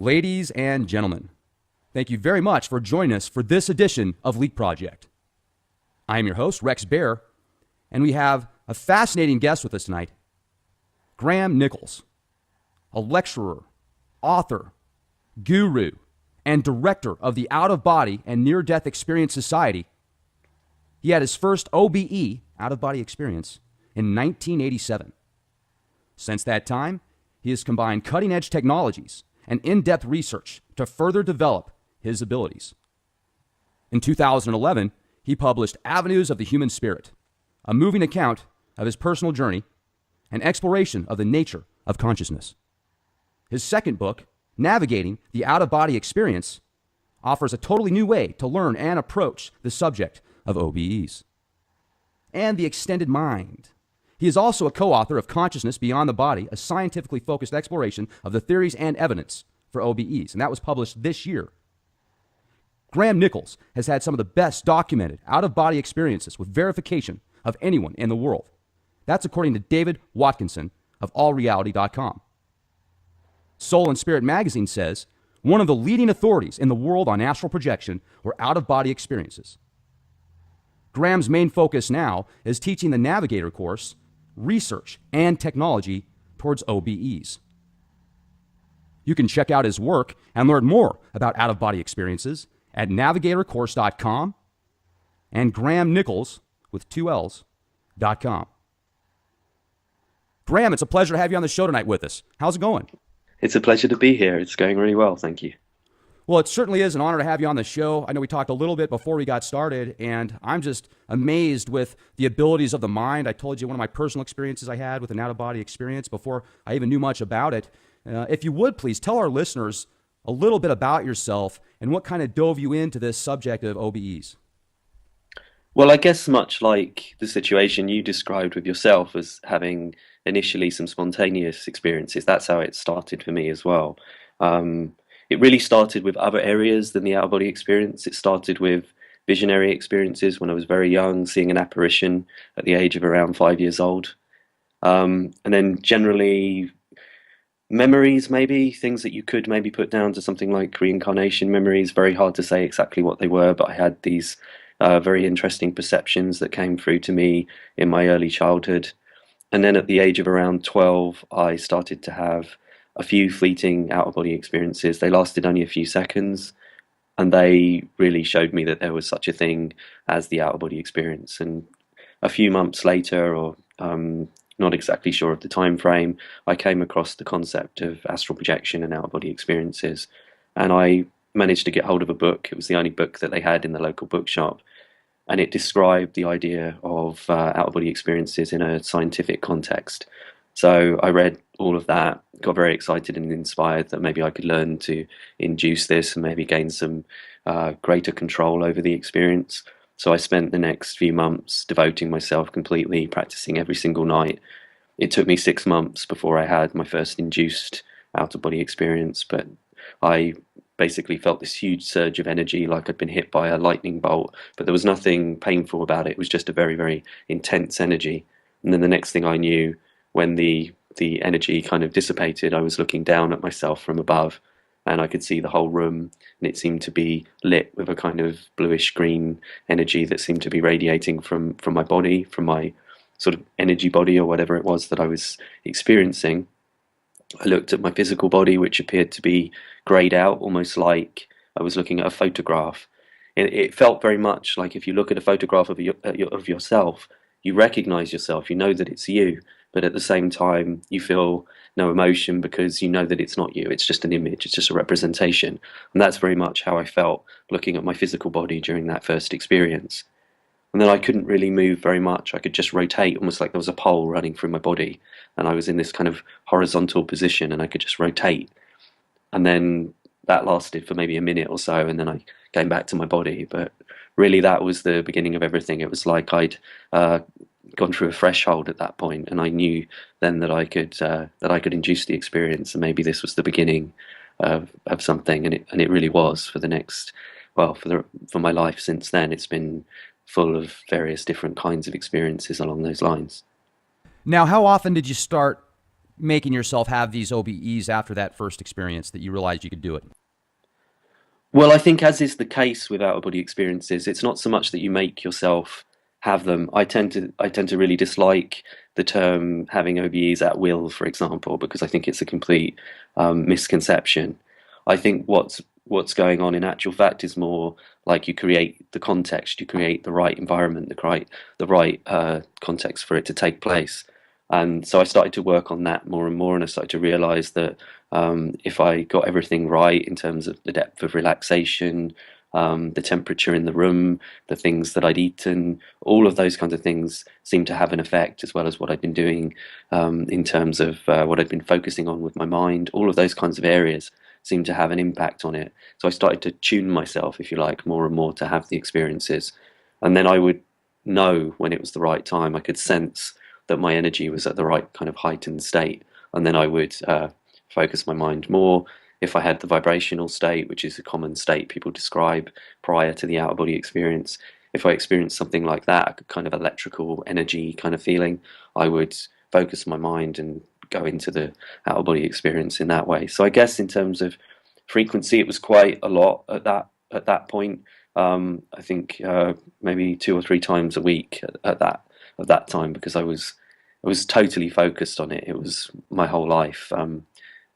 Ladies and gentlemen, thank you very much for joining us for this edition of Leak Project. I am your host, Rex Bear, and we have a fascinating guest with us tonight, Graham Nicholls, a lecturer, author, guru, and director of the Out-of-Body and Near-Death Experience Society. He had his first OBE, out-of-body experience, in 1987. Since that time, he has combined cutting-edge technologies and in-depth research to further develop his abilities. In 2011, he published Avenues of the Human Spirit, a moving account of his personal journey and exploration of the nature of consciousness. His second book, Navigating the Out-of-Body Experience, offers a totally new way to learn and approach the subject of OBEs. And The Extended Mind. He is also a co-author of Consciousness Beyond the Body, a scientifically focused exploration of the theories and evidence for OBEs, and that was published this year. Graham Nicholls has had some of the best documented out-of-body experiences with verification of anyone in the world. That's according to David Watkinson of allreality.com. Soul and Spirit magazine says one of the leading authorities in the world on astral projection or out-of-body experiences. Graham's main focus now is teaching the Navigator course, research, and technology towards OBEs. You can check out his work and learn more about out-of-body experiences at navigatorcourse.com and GrahamNicholls, with 2 L's.com. Graham, it's a pleasure to have you on the show tonight with us. How's it going? It's a pleasure to be here. It's going really well, thank you. Well, it certainly is an honor to have you on the show. I know we talked a little bit before we got started, and I'm just amazed with the abilities of the mind. I told you one of my personal experiences I had with an out-of-body experience before I even knew much about it. If you would, please tell our listeners a little bit about yourself and what kind of dove you into this subject of OBEs. Well, I guess much like the situation you described with yourself as having initially some spontaneous experiences, that's how it started for me as well. It really started with other areas than the out-of-body experience. It started with visionary experiences when I was very young, seeing an apparition at the age of around 5 years old. And then generally memories, maybe, things that you could maybe put down to something like reincarnation memories. Very hard to say exactly what they were, but I had these very interesting perceptions that came through to me in my early childhood. And then at the age of around 12, I started to have a few fleeting out-of-body experiences. They lasted only a few seconds, and they really showed me that there was such a thing as the out-of-body experience. And a few months later, or not exactly sure of the time frame, I came across the concept of astral projection and out-of-body experiences, and I managed to get hold of a book. It was the only book that they had in the local bookshop, and it described the idea of out-of-body experiences in a scientific context. So I read all of that, got very excited and inspired that maybe I could learn to induce this and maybe gain some greater control over the experience. So I spent the next few months devoting myself completely, practicing every single night. It took me 6 months before I had my first induced out-of-body experience, but I basically felt this huge surge of energy, like I'd been hit by a lightning bolt, but there was nothing painful about it. It was just a very, very intense energy. And then the next thing I knew, when the energy kind of dissipated, I was looking down at myself from above, and I could see the whole room, and it seemed to be lit with a kind of bluish green energy that seemed to be radiating from my body, from my sort of energy body or whatever it was that I was experiencing. I looked at my physical body, which appeared to be grayed out, almost like I was looking at a photograph. It felt very much like if you look at a photograph of yourself, you recognize yourself, you know that it's you, but at the same time you feel no emotion because you know that it's not you, it's just an image, it's just a representation. And that's very much how I felt looking at my physical body during that first experience. And then I couldn't really move very much. I could just rotate, almost like there was a pole running through my body, and I was in this kind of horizontal position and I could just rotate. And then that lasted for maybe a minute or so, and then I came back to my body. But really that was the beginning of everything. It was like I'd gone through a threshold at that point, and I knew then that I could induce the experience, and maybe this was the beginning of something. And it really was for the next, well, for my life since then. It's been full of various different kinds of experiences along those lines. Now, how often did you start making yourself have these OBEs after that first experience that you realized you could do it? Well, I think as is the case with out of body experiences, it's not so much that you make yourself have them. I tend to really dislike the term having OBEs at will, for example, because I think it's a complete misconception. I think what's going on in actual fact is more like you create the context, you create the right environment, the right context for it to take place. And so I started to work on that more and more, and I started to realize that if I got everything right in terms of the depth of relaxation, the temperature in the room, the things that I'd eaten, all of those kinds of things seemed to have an effect, as well as what I'd been doing in terms of what I'd been focusing on with my mind. All of those kinds of areas seemed to have an impact on it. So I started to tune myself, if you like, more and more to have the experiences. And then I would know when it was the right time. I could sense that my energy was at the right kind of heightened state. And then I would focus my mind more. If I had the vibrational state, which is a common state people describe prior to the out of body experience, if I experienced something like that, a kind of electrical energy kind of feeling, I would focus my mind and go into the out of body experience in that way. So I guess in terms of frequency, it was quite a lot at that point. I think maybe 2 or 3 times a week at that time, because I was totally focused on it. It was my whole life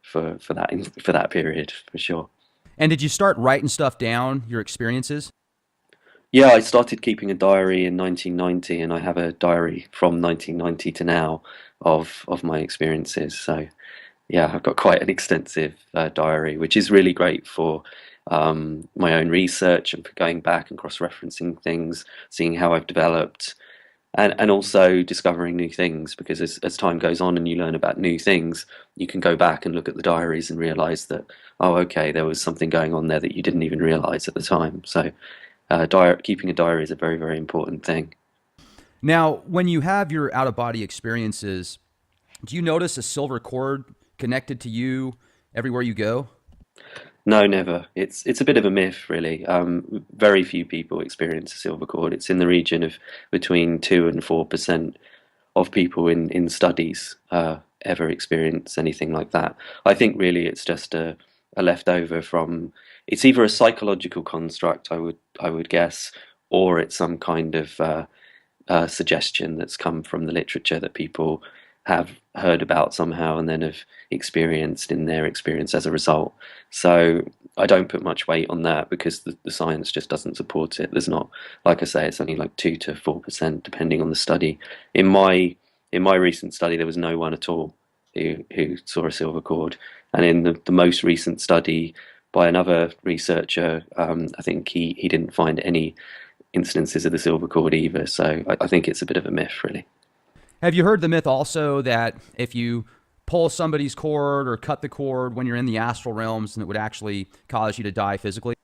for that period, for sure. And did you start writing stuff down, your experiences? Yeah, I started keeping a diary in 1990, and I have a diary from 1990 to now of my experiences. So yeah, I've got quite an extensive diary, which is really great for my own research and for going back and cross-referencing things, seeing how I've developed, and also discovering new things, because as time goes on and you learn about new things, you can go back and look at the diaries and realize that, oh, okay, there was something going on there that you didn't even realize at the time. So keeping a diary is a very, very important thing. Now, when you have your out of body experiences, do you notice a silver cord connected to you everywhere you go? No, never. It's a bit of a myth, really. Very few people experience a silver cord. It's in the region of between 2 and 4% of people in studies ever experience anything like that. I think really it's just a leftover from. It's either a psychological construct, I would guess, or it's some kind of suggestion that's come from the literature that people have heard about somehow and then have experienced in their experience as a result. So I don't put much weight on that, because the science just doesn't support it. There's not, like I say, it's only like 2 to 4% depending on the study. In my recent study, there was no one at all who saw a silver cord, and in the most recent study by another researcher, I think he didn't find any instances of the silver cord either. So I think it's a bit of a myth, really. Have you heard the myth also that if you pull somebody's cord or cut the cord when you're in the astral realms, and it would actually cause you to die physically?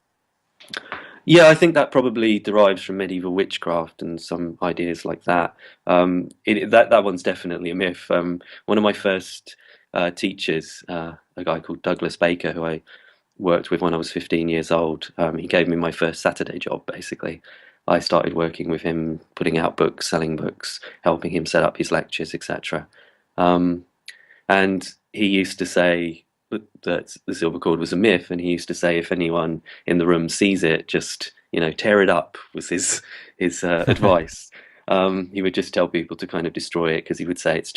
Yeah, I think that probably derives from medieval witchcraft and some ideas like that. That one's definitely a myth. One of my first teachers, a guy called Douglas Baker, who I worked with when I was 15 years old, he gave me my first Saturday job, basically. I started working with him, putting out books, selling books, helping him set up his lectures, etc. Um, and he used to say that the silver cord was a myth, and he used to say if anyone in the room sees it, just tear it up, was his advice. He would just tell people to kind of destroy it, because he would say it's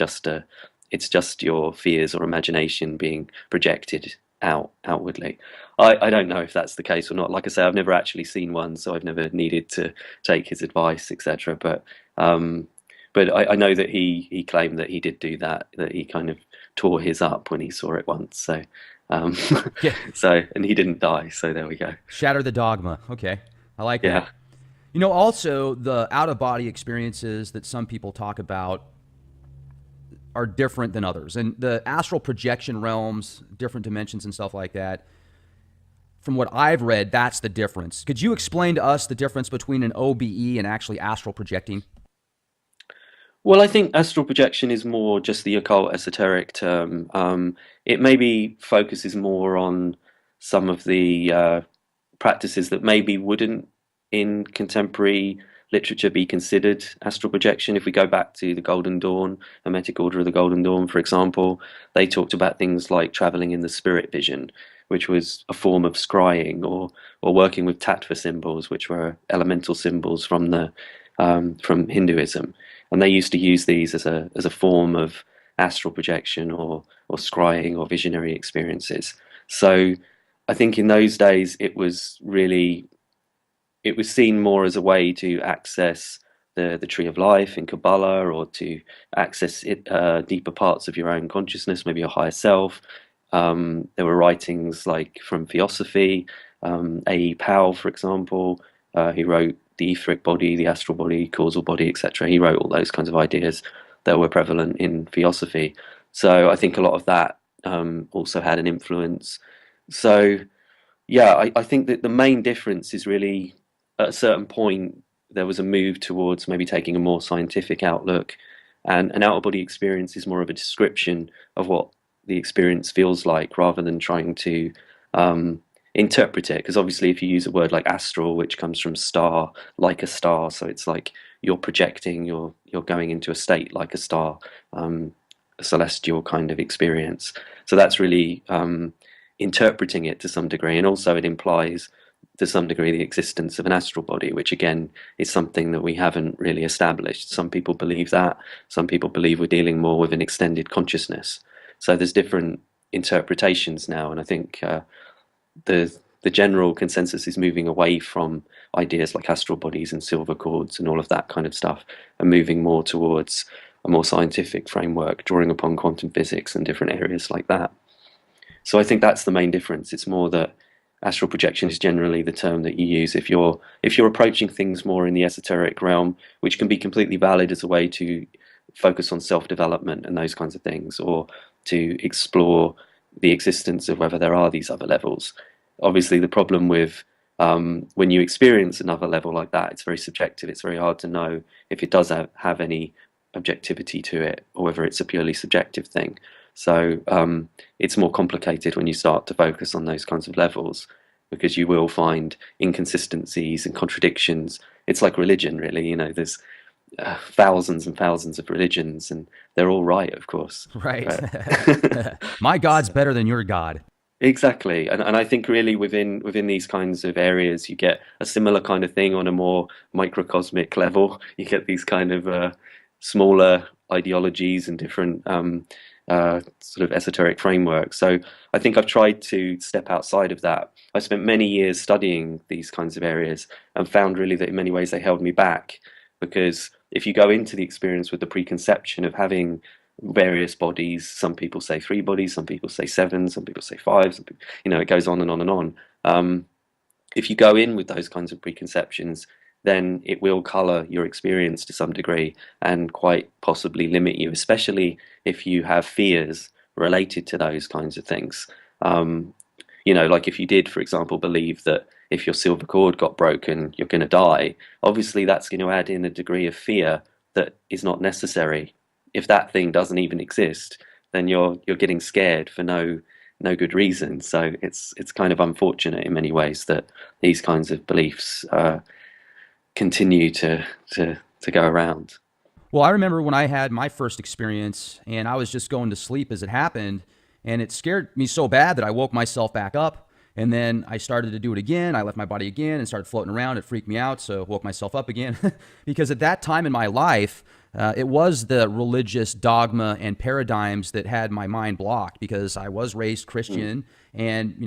just your fears or imagination being projected outwardly. I don't know if that's the case or not. Like I say, I've never actually seen one, so I've never needed to take his advice, etc. But I know that he claimed that he did do that, that he kind of tore his up when he saw it once. So, Yeah. and he didn't die. So there we go. Shatter the dogma. Okay. I like Yeah. that. Also the out of body experiences that some people talk about are different than others. And the astral projection realms, different dimensions and stuff like that, from what I've read, that's the difference. Could you explain to us the difference between an OBE and actually astral projecting? Well, I think astral projection is more just the occult esoteric term. It maybe focuses more on some of the practices that maybe wouldn't in contemporary literature be considered astral projection. If we go back to the Golden Dawn, Hermetic Order of the Golden Dawn, for example, they talked about things like traveling in the spirit vision, which was a form of scrying, or working with tattva symbols, which were elemental symbols from Hinduism, and they used to use these as a form of astral projection or scrying or visionary experiences. So I think in those days it was seen more as a way to access the tree of life in Kabbalah, or to access deeper parts of your own consciousness, maybe your higher self. There were writings like from Theosophy, A.E. Powell, for example, he wrote The Etheric Body, The Astral Body, Causal Body, etc. He wrote all those kinds of ideas that were prevalent in Theosophy. So I think a lot of that also had an influence. So yeah, I think that the main difference is really, at a certain point, there was a move towards maybe taking a more scientific outlook, and an out of body experience is more of a description of what the experience feels like, rather than trying to interpret it. Because obviously, if you use a word like astral, which comes from star, like a star, so it's like you're projecting, you're going into a state like a star, a celestial kind of experience. So that's really interpreting it to some degree, and also it implies to some degree the existence of an astral body, which again is something that we haven't really established. Some people believe that, some people believe we're dealing more with an extended consciousness. So there's different interpretations now, and I think the general consensus is moving away from ideas like astral bodies and silver cords and all of that kind of stuff, and moving more towards a more scientific framework, drawing upon quantum physics and different areas like that. So I think that's the main difference. It's more that astral projection is generally the term that you use if you're approaching things more in the esoteric realm, which can be completely valid as a way to focus on self-development and those kinds of things, or to explore the existence of whether there are these other levels. Obviously, the problem with when you experience another level like that, it's very subjective. It's very hard to know if it does have any objectivity to it, or whether it's a purely subjective thing. So it's more complicated when you start to focus on those kinds of levels, because you will find inconsistencies and contradictions. It's like religion, really. You know, there's thousands and thousands of religions, and they're all right, of course. Right. My God's better than your God. Exactly, and I think really within these kinds of areas, you get a similar kind of thing on a more microcosmic level. You get these kind of smaller ideologies and different sort of esoteric frameworks. So I think I've tried to step outside of that. I spent many years studying these kinds of areas, and found really that in many ways they held me back, because if you go into the experience with the preconception of having various bodies, some people say 3 bodies, some people say 7, some people say 5, it goes on and on and on. If you go in with those kinds of preconceptions, then it will color your experience to some degree, and quite possibly limit you, especially if you have fears related to those kinds of things. Like if you did, for example, believe that if your silver cord got broken, you're going to die, obviously that's going to add in a degree of fear that is not necessary. If that thing doesn't even exist, then you're getting scared for no good reason. So it's kind of unfortunate in many ways that these kinds of beliefs continue to go around. Well, I remember when I had my first experience, and I was just going to sleep as it happened, and it scared me so bad that I woke myself back up, and then I started to do it again. I left my body again and started floating around. It freaked me out, so woke myself up again. Because at that time in my life, it was the religious dogma and paradigms that had my mind blocked, because I was raised Christian, and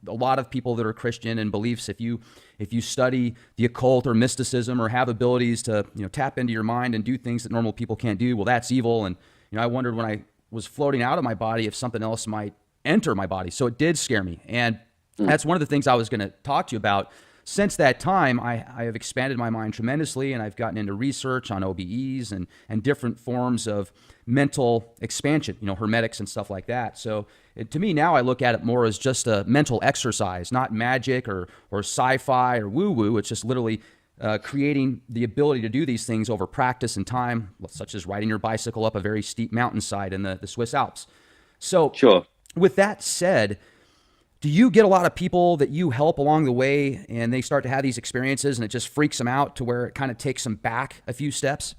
a lot of people that are Christian and beliefs, if you study the occult or mysticism, or have abilities to tap into your mind and do things that normal people can't do, well, that's evil. And I wondered when I was floating out of my body if something else might enter my body. So it did scare me, and that's one of the things I was going to talk to you about. Since that time, I have expanded my mind tremendously, and I've gotten into research on OBEs and different forms of mental expansion, hermetics and stuff like that. So to me now, I look at it more as just a mental exercise, not magic or sci-fi or woo-woo. It's just literally creating the ability to do these things over practice and time, such as riding your bicycle up a very steep mountainside in the Swiss Alps. So Sure. With that said, Do you get a lot of people that you help along the way and they start to have these experiences and it just freaks them out to where it kind of takes them back a few steps?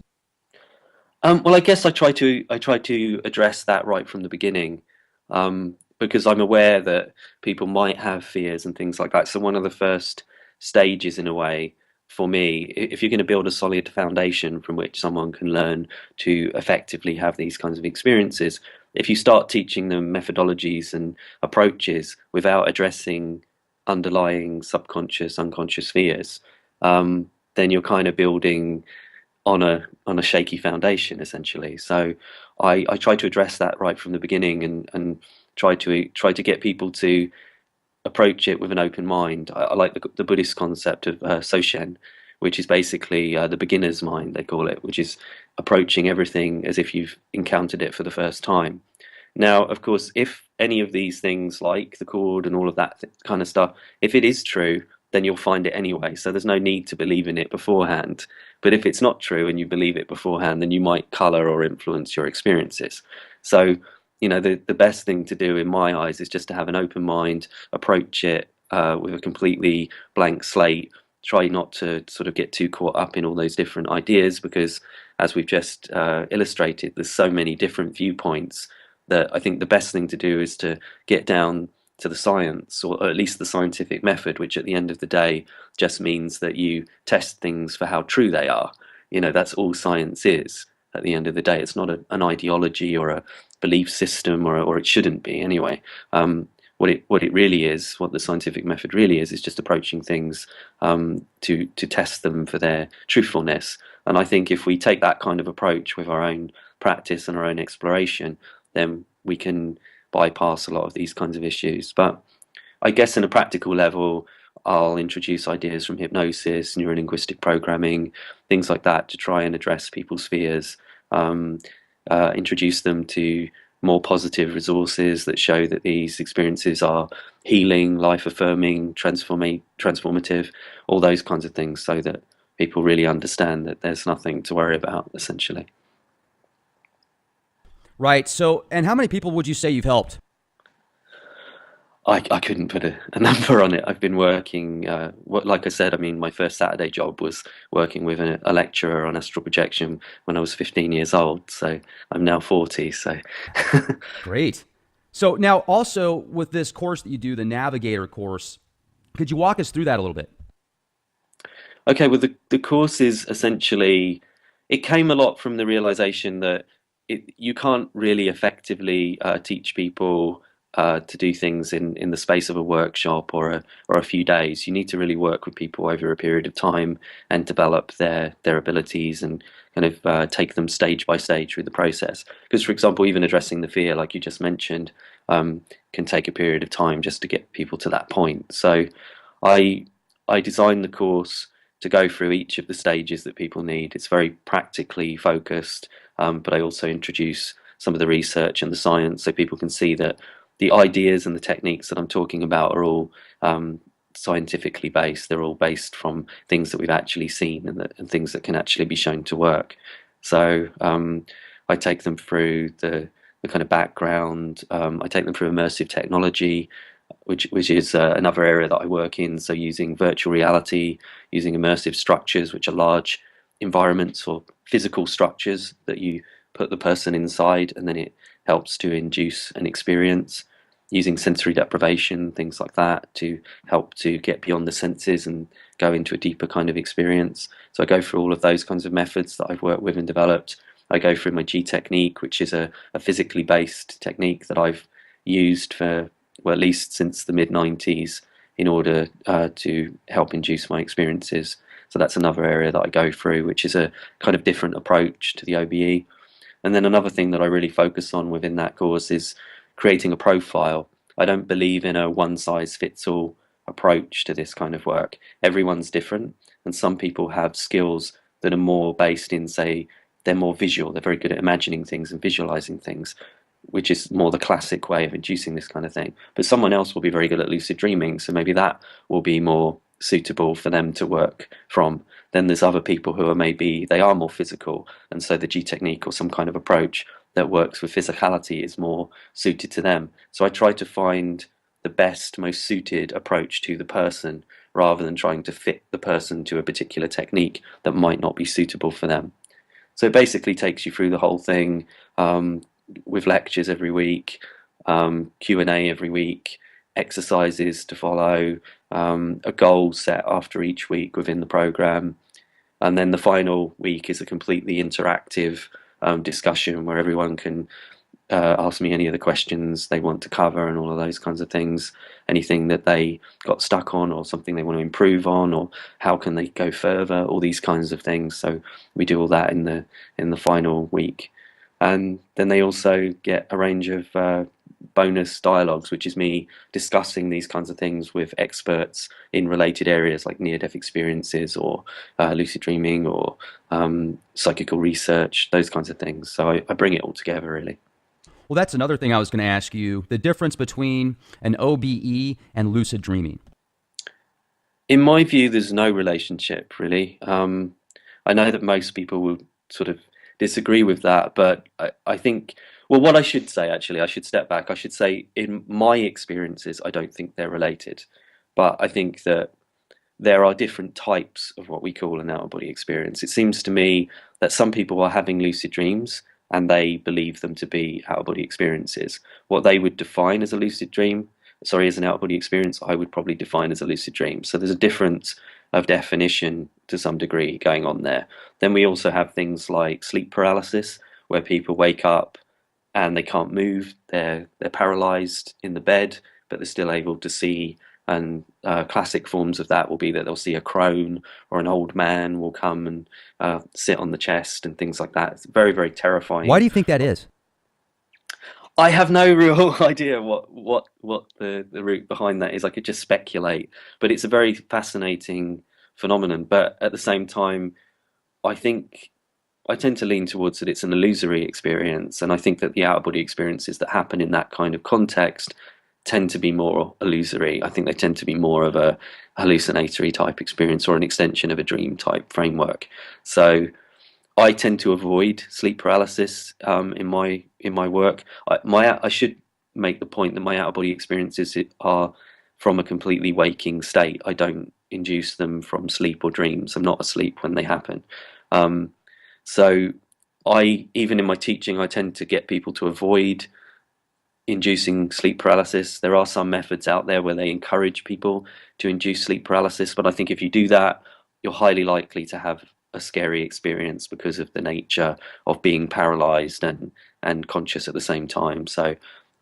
Well, I guess I try to address that right from the beginning, because I'm aware that people might have fears and things like that. So one of the first stages, in a way, for me, if you're going to build a solid foundation from which someone can learn to effectively have these kinds of experiences, if you start teaching them methodologies and approaches without addressing underlying subconscious, unconscious fears, then you're kind of building on a shaky foundation essentially. So I try to address that right from the beginning, and try to get people to approach it with an open mind. I like the Buddhist concept of Soshen, which is basically the beginner's mind, they call it, which is approaching everything as if you've encountered it for the first time. Now, of course, if any of these things, like the chord and all of that kind of stuff, if it is true, then you'll find it anyway. So there's no need to believe in it beforehand. But if it's not true and you believe it beforehand, then you might color or influence your experiences. So, the best thing to do in my eyes is just to have an open mind, approach it with a completely blank slate. Try not to sort of get too caught up in all those different ideas, because, as we've just illustrated, there's so many different viewpoints that I think the best thing to do is to get down to the science, or at least the scientific method, which at the end of the day just means that you test things for how true they are. That's all science is at the end of the day. It's not an ideology or a belief system, or it shouldn't be anyway. What it really is, what the scientific method really is just approaching things to test them for their truthfulness. And I think if we take that kind of approach with our own practice and our own exploration, then we can bypass a lot of these kinds of issues. But I guess in a practical level, I'll introduce ideas from hypnosis, neurolinguistic programming, things like that, to try and address people's fears, introduce them to more positive resources that show that these experiences are healing, life affirming, transformative, all those kinds of things, so that people really understand that there's nothing to worry about, essentially. Right. So, and how many people would you say you've helped? I couldn't put a number on it. I've been working, like I said, I mean, my first Saturday job was working with a lecturer on astral projection when I was 15 years old. So I'm now 40. So, Great. So now also with this course that you do, the Navigator course, could you walk us through that a little bit? okay, well, the course is essentially, it came a lot from the realization that you can't really effectively teach people to do things in the space of a workshop or a few days. You need to really work with people over a period of time and develop their abilities, and kind of take them stage by stage through the process. Because, for example, even addressing the fear, like you just mentioned, can take a period of time just to get people to that point. So I I designed the course to go through each of the stages that people need. It's very practically focused, but I also introduce some of the research and the science so people can see that the ideas and the techniques that I'm talking about are all scientifically based. They're all based from things that we've actually seen, and things that can actually be shown to work. So I take them through the kind of background. I take them through immersive technology, which is another area that I work in. So using virtual reality, using immersive structures, which are large environments or physical structures that you put the person inside, and then it helps to induce an experience. Using sensory deprivation, things like that, to help to get beyond the senses and go into a deeper kind of experience. So I go through all of those kinds of methods that I've worked with and developed. I go through my G technique, which is a physically based technique that I've used for, well, at least since the mid-90s, in order to help induce my experiences. So that's another area that I go through, which is a kind of different approach to the OBE. And then another thing that I really focus on within that course is creating a profile. I don't believe in a one-size-fits-all approach to this kind of work. Everyone's different, and some people have skills that are more based in, say, they're more visual, they're very good at imagining things and visualizing things, which is more the classic way of inducing this kind of thing. But someone else will be very good at lucid dreaming, so maybe that will be more suitable for them to work from. Then there's other people who are, maybe they are more physical, and so the G technique or some kind of approach that works with physicality is more suited to them. So I try to find the best, most suited approach to the person, rather than trying to fit the person to a particular technique that might not be suitable for them. So it basically takes you through the whole thing, um, with lectures every week, Q&A every week, exercises to follow, a goal set after each week within the program, and then the final week is a completely interactive discussion where everyone can ask me any of the questions they want to cover and all of those kinds of things, anything that they got stuck on or something they want to improve on, or how can they go further, all these kinds of things. So we do all that in the final week. And then they also get a range of bonus dialogues, which is me discussing these kinds of things with experts in related areas like near-death experiences, or lucid dreaming, or psychical research, those kinds of things. So I bring it all together, really. Well, that's another thing I was going to ask you, the difference between an OBE and lucid dreaming. In my view, there's no relationship really. I know that most people will sort of disagree with that, but I think, well, what I should say actually, I should step back. I should say, in my experiences, I don't think they're related, but I think that there are different types of what we call an out of body experience. It seems to me that some people are having lucid dreams and they believe them to be out of body experiences. What they would define as a lucid dream, sorry, as an out of body experience, I would probably define as a lucid dream. So there's a difference of definition to some degree going on there. Then we also have things like sleep paralysis, where people wake up and they can't move, they're paralyzed in the bed, but they're still able to see. And classic forms of that will be that they'll see a crone, or an old man will come and sit on the chest and things like that. It's very, very terrifying. Why do you think that is? I have no real idea what the root behind that is. I could just speculate, but it's a very fascinating phenomenon. But at the same time, I think I tend to lean towards that it's an illusory experience, and I think that the out of body experiences that happen in that kind of context tend to be more illusory. I think they tend to be more of a hallucinatory type experience, or an extension of a dream type framework. So I tend to avoid sleep paralysis in my work. I should make the point that my out of body experiences are from a completely waking state. I don't induce them from sleep or dreams. I'm not asleep when they happen. So I, even in my teaching, I tend to get people to avoid inducing sleep paralysis. There are some methods out there where they encourage people to induce sleep paralysis, but I think if you do that, you're highly likely to have a scary experience because of the nature of being paralyzed and conscious at the same time. So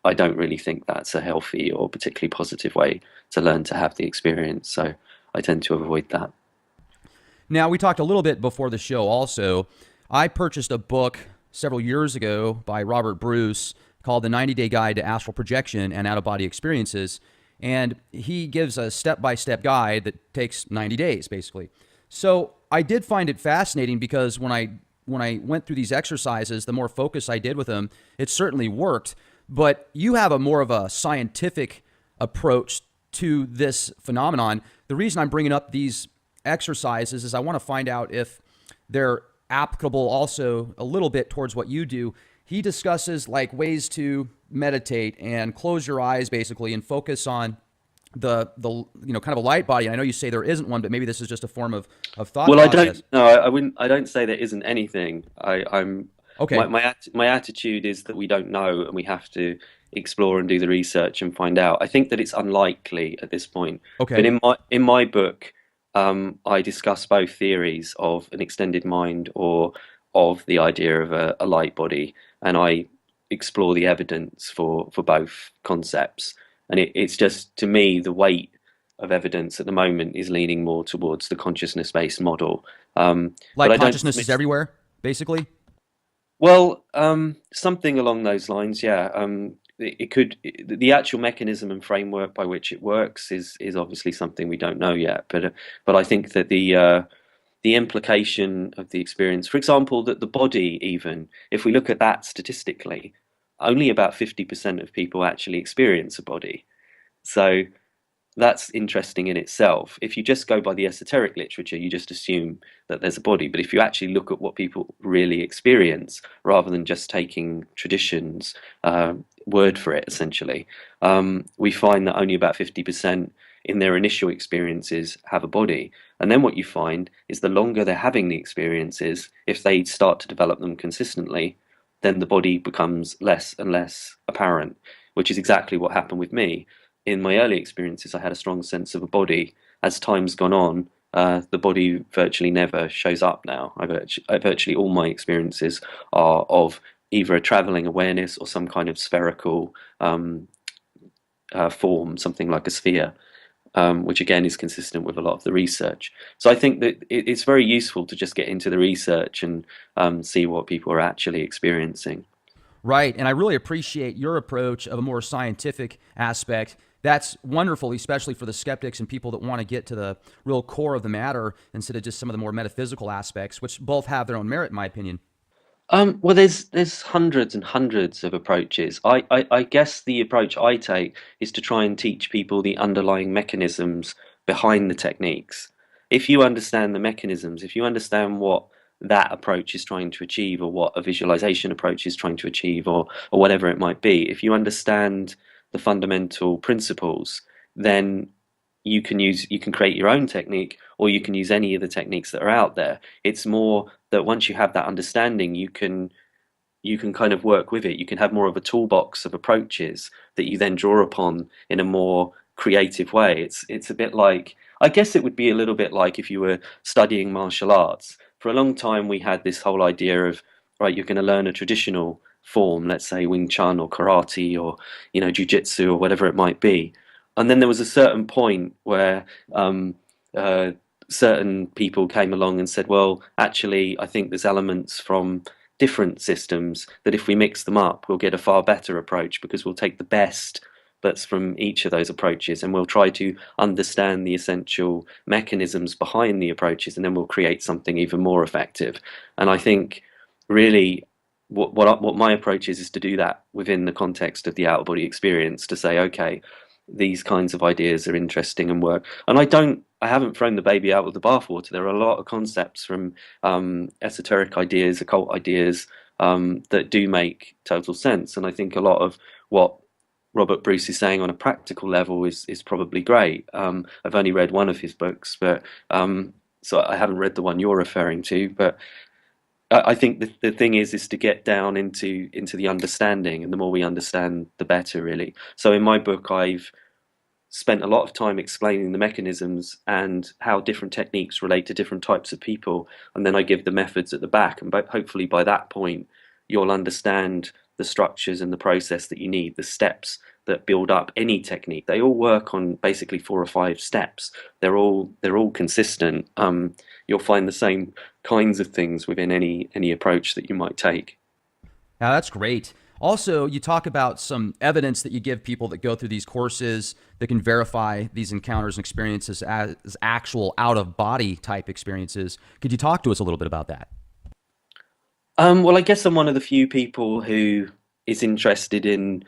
I don't really think that's a healthy or particularly positive way to learn to have the experience. So I tend to avoid that. Now, we talked a little bit before the show also. I purchased a book several years ago by Robert Bruce called The 90-Day Guide to Astral Projection and Out-of-Body Experiences. And he gives a step-by-step guide that takes 90 days, basically. So I did find it fascinating because when I went through these exercises, the more focus I did with them, it certainly worked. But you have a more of a scientific approach to this phenomenon. The reason I'm bringing up these exercises is I want to find out if they're applicable also a little bit towards what you do. He discusses like ways to meditate and close your eyes basically and focus on the kind of a light body. And I know you say there isn't one, but maybe this is just a form of thought Well, process. I don't say there isn't anything. I'm Okay. my attitude is that we don't know and we have to explore and do the research and find out. I think that it's unlikely at this point. Okay. But in my book, I discuss both theories of an extended mind or of the idea of a light body, and I explore the evidence for both concepts. And it's just, to me, the weight of evidence at the moment is leaning more towards the consciousness-based model. But Like I don't consciousness is everywhere, basically? Well, something along those lines, yeah. It could, the actual mechanism and framework by which it works is obviously something we don't know yet. But I think that the implication of the experience, for example, that the body, even if we look at that statistically, only about 50% of people actually experience a body. So that's interesting in itself. If you just go by the esoteric literature, you just assume that there's a body. But if you actually look at what people really experience, rather than just taking traditions, word for it, essentially. We find that only about 50% in their initial experiences have a body. And then what you find is the longer they're having the experiences, if they start to develop them consistently, then the body becomes less and less apparent, which is exactly what happened with me. In my early experiences, I had a strong sense of a body. As time's gone on, the body virtually never shows up now. Virtually all my experiences are of either a traveling awareness or some kind of spherical form, something like a sphere, which again is consistent with a lot of the research. So I think that it's very useful to just get into the research and see what people are actually experiencing. Right. And I really appreciate your approach of a more scientific aspect. That's wonderful, especially for the skeptics and people that want to get to the real core of the matter instead of just some of the more metaphysical aspects, which both have their own merit, in my opinion. Well, there's hundreds and hundreds of approaches. I guess the approach I take is to try and teach people the underlying mechanisms behind the techniques. If you understand the mechanisms, if you understand what that approach is trying to achieve, or what a visualization approach is trying to achieve, or whatever it might be, if you understand the fundamental principles, then you can create your own technique, or you can use any of the techniques that are out there. It's more that once you have that understanding, you can kind of work with it. You can have more of a toolbox of approaches that you then draw upon in a more creative way. It's a bit like, I guess it would be a little bit like if you were studying martial arts. For a long time we had this whole idea of, right, you're going to learn a traditional form, let's say Wing Chun or karate or jiu-jitsu or whatever it might be. And then there was a certain point where uh, certain people came along and said, well, actually, I think there's elements from different systems that if we mix them up, we'll get a far better approach, because we'll take the best bits from each of those approaches and we'll try to understand the essential mechanisms behind the approaches, and then we'll create something even more effective. And I think really what my approach is to do that within the context of the out of body experience, to say, okay, these kinds of ideas are interesting and work. And I haven't thrown the baby out with the bathwater. There are a lot of concepts from esoteric ideas, occult ideas, that do make total sense. And I think a lot of what Robert Bruce is saying on a practical level is probably great. I've only read one of his books, but so I haven't read the one you're referring to. But I think the thing is to get down into the understanding, and the more we understand, the better, really. So in my book, I've spent a lot of time explaining the mechanisms and how different techniques relate to different types of people, and then I give the methods at the back, and hopefully by that point you'll understand the structures and the process that you need, the steps that build up any technique. They all work on basically 4 or 5 steps. They're all consistent. You'll find the same kinds of things within any approach that you might take. Now, that's great. Also, you talk about some evidence that you give people that go through these courses that can verify these encounters and experiences as actual out-of-body type experiences. Could you talk to us a little bit about that? Well, I guess I'm one of the few people who is interested in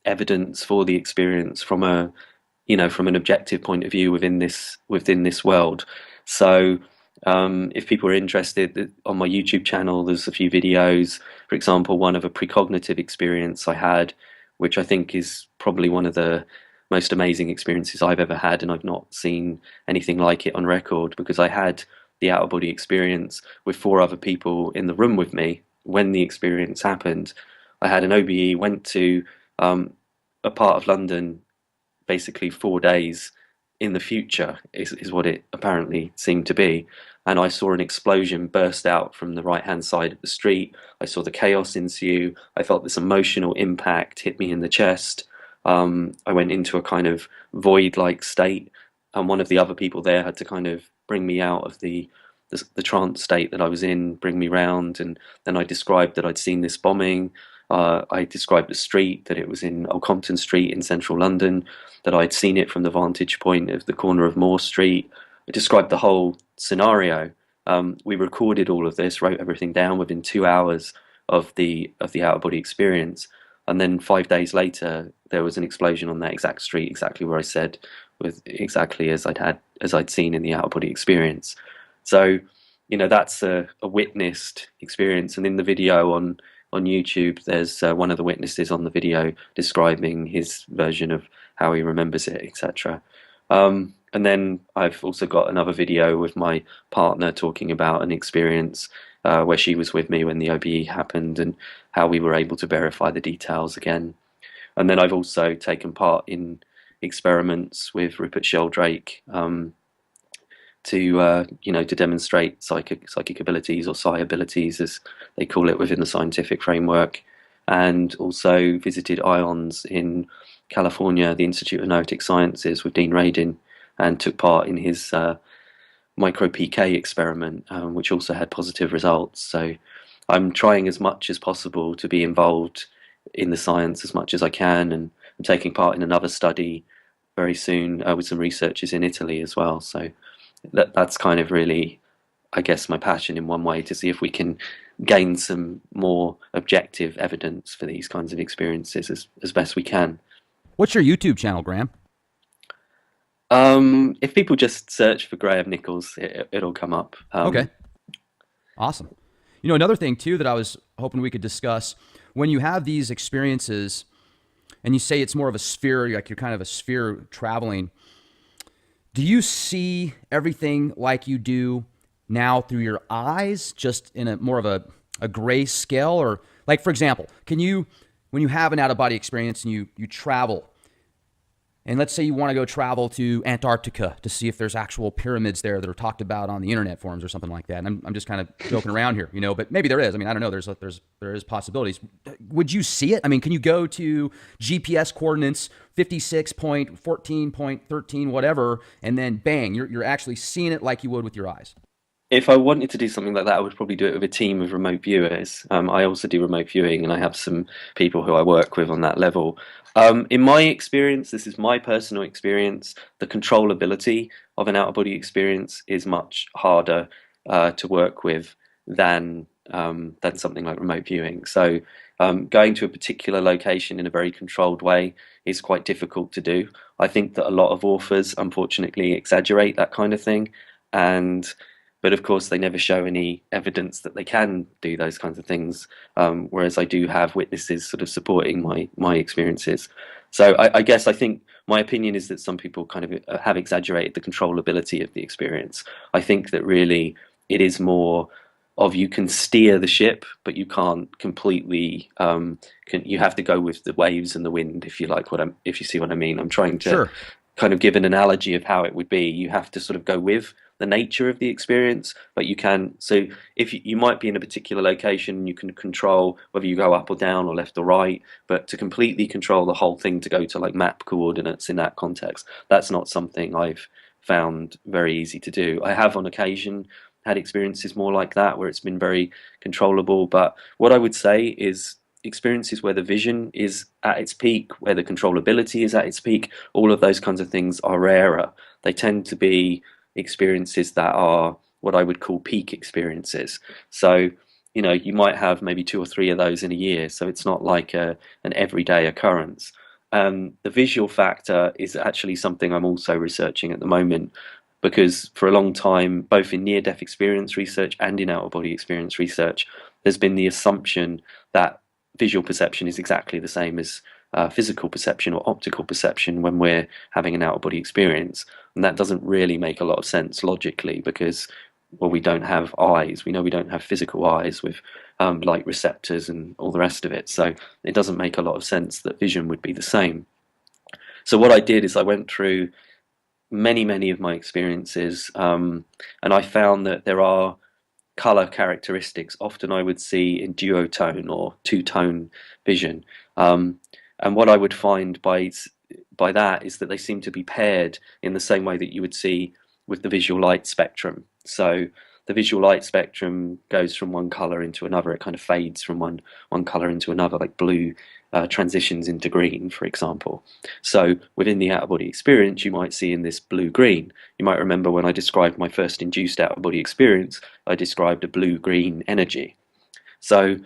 evidence for the experience from from an objective point of view within this world. So if people are interested, on my YouTube channel, there's a few videos, for example, one of a precognitive experience I had, which I think is probably one of the most amazing experiences I've ever had, and I've not seen anything like it on record, because I had the out-of-body experience with 4 other people in the room with me when the experience happened. I had an OBE, went to a part of London basically 4 days in the future, is what it apparently seemed to be. And I saw an explosion burst out from the right-hand side of the street. I saw the chaos ensue. I felt this emotional impact hit me in the chest. I went into a kind of void-like state, and one of the other people there had to kind of bring me out of the trance state that I was in, bring me round. And then I described that I'd seen this bombing. I described the street, that it was in Old Compton Street in central London, that I'd seen it from the vantage point of the corner of Moore Street. I described the whole scenario. We recorded all of this, wrote everything down within 2 hours of the out-of-body experience. And then 5 days later, there was an explosion on that exact street, exactly where I said, with exactly as I'd seen in the out-of-body experience. So, that's a witnessed experience. And in the video on on YouTube, there's one of the witnesses on the video describing his version of how he remembers it, etc. And then I've also got another video with my partner talking about an experience where she was with me when the OBE happened and how we were able to verify the details again. And then I've also taken part in experiments with Rupert Sheldrake to demonstrate psychic abilities, or psi abilities as they call it within the scientific framework, and also visited IONS in California, the Institute of Noetic Sciences, with Dean Radin, and took part in his micro PK experiment, which also had positive results. So I'm trying as much as possible to be involved in the science as much as I can, and I'm taking part in another study very soon with some researchers in Italy as well. So that's kind of really, I guess, my passion in one way, to see if we can gain some more objective evidence for these kinds of experiences as best we can. What's your YouTube channel, Graham? If people just search for Graham Nicholls, it'll come up. Okay. Awesome. Another thing too that I was hoping we could discuss, when you have these experiences and you say it's more of a sphere, like you're kind of a sphere traveling, do you see everything like you do now through your eyes, just in a more of a gray scale? Or like, for example, when you have an out-of-body experience and you travel, and let's say you want to go travel to Antarctica to see if there's actual pyramids there that are talked about on the internet forums or something like that. And I'm just kind of joking around here, but maybe there is. I mean, I don't know. There is possibilities. Would you see it? I mean, can you go to GPS coordinates 56.14.13, whatever, and then bang, you're actually seeing it like you would with your eyes? If I wanted to do something like that, I would probably do it with a team of remote viewers. I also do remote viewing, and I have some people who I work with on that level. In my experience, this is my personal experience, the controllability of an out-of-body experience is much harder to work with than something like remote viewing. So going to a particular location in a very controlled way is quite difficult to do. I think that a lot of authors, unfortunately, exaggerate that kind of thing, but of course they never show any evidence that they can do those kinds of things, whereas I do have witnesses sort of supporting my experiences. So I guess I think my opinion is that some people kind of have exaggerated the controllability of the experience. I think that really it is more of, you can steer the ship, but you can't completely. You have to go with the waves and the wind, if you like if you see what I mean. I'm trying to Sure. kind of give an analogy of how it would be. You have to sort of go with the nature of the experience, but you can. So if you might be in a particular location, you can control whether you go up or down or left or right, but to completely control the whole thing, to go to like map coordinates in that context, that's not something I've found very easy to do. I have on occasion had experiences more like that, where it's been very controllable, but what I would say is experiences where the vision is at its peak, where the controllability is at its peak, all of those kinds of things are rarer. They tend to be experiences that are what I would call peak experiences. So, you might have maybe 2 or 3 of those in a year. So it's not like an everyday occurrence. The visual factor is actually something I'm also researching at the moment, because for a long time, both in near-death experience research and in out-of-body experience research, there's been the assumption that visual perception is exactly the same as physical perception or optical perception when we're having an out-of-body experience. And that doesn't really make a lot of sense logically, because, well, we don't have eyes. We know we don't have physical eyes with light receptors and all the rest of it. So it doesn't make a lot of sense that vision would be the same. So what I did is I went through many of my experiences, and I found that there are color characteristics often I would see in duotone or two-tone vision, and what I would find by that is that they seem to be paired in the same way that you would see with the visual light spectrum. So the visual light spectrum goes from one color into another. It kind of fades from one color into another, like blue transitions into green, for example. So within the out-of-body experience, you might see in this blue-green. You might remember when I described my first induced out-of-body experience, I described a blue-green energy. So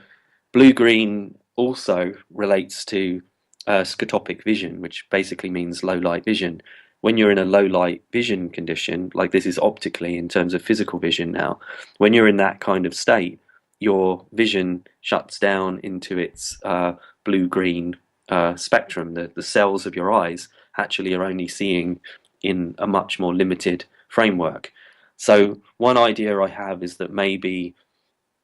blue-green also relates to scotopic vision, which basically means low light vision. When you're in a low light vision condition, like this is optically in terms of physical vision now, when you're in that kind of state, your vision shuts down into its blue-green spectrum. The cells of your eyes actually are only seeing in a much more limited framework. So one idea I have is that maybe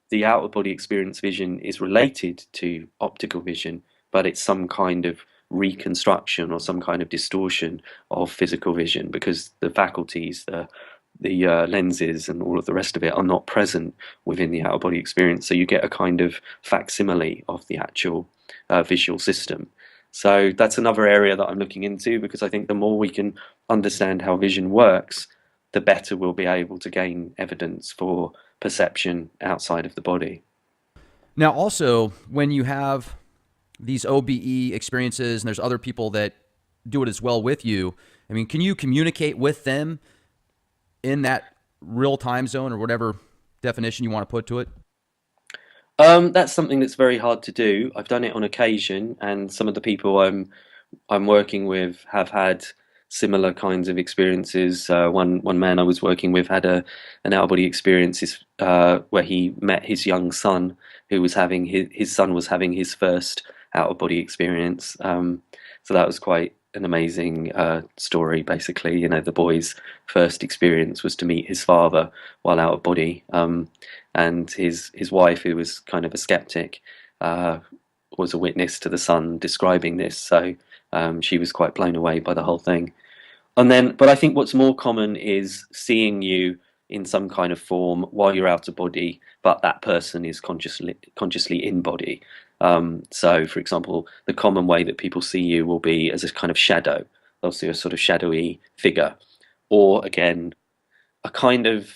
the outer body experience vision is related to optical vision, but it's some kind of reconstruction or some kind of distortion of physical vision, because the faculties, the lenses and all of the rest of it are not present within the outer body experience. So you get a kind of facsimile of the actual visual system. So that's another area that I'm looking into, because I think the more we can understand how vision works, the better we'll be able to gain evidence for perception outside of the body. Now, also, when you have these OBE experiences and there's other people that do it as well with you, I mean, can you communicate with them in that real time zone, or whatever definition you want to put to it? That's something that's very hard to do. I've done it on occasion, and some of the people I'm working with have had similar kinds of experiences. One man I was working with had an out of body experience where he met his young son, who was having his son was having his first out of body experience. So that was quite an amazing story. Basically, you know, the boy's first experience was to meet his father while out of body, and his wife, who was kind of a skeptic, was a witness to the son describing this. So she was quite blown away by the whole thing. And then, but I think what's more common is seeing you in some kind of form while you're out of body, but that person is consciously in body. So, for example, the common way that people see you will be as a kind of shadow. They'll see a sort of shadowy figure, or again, a kind of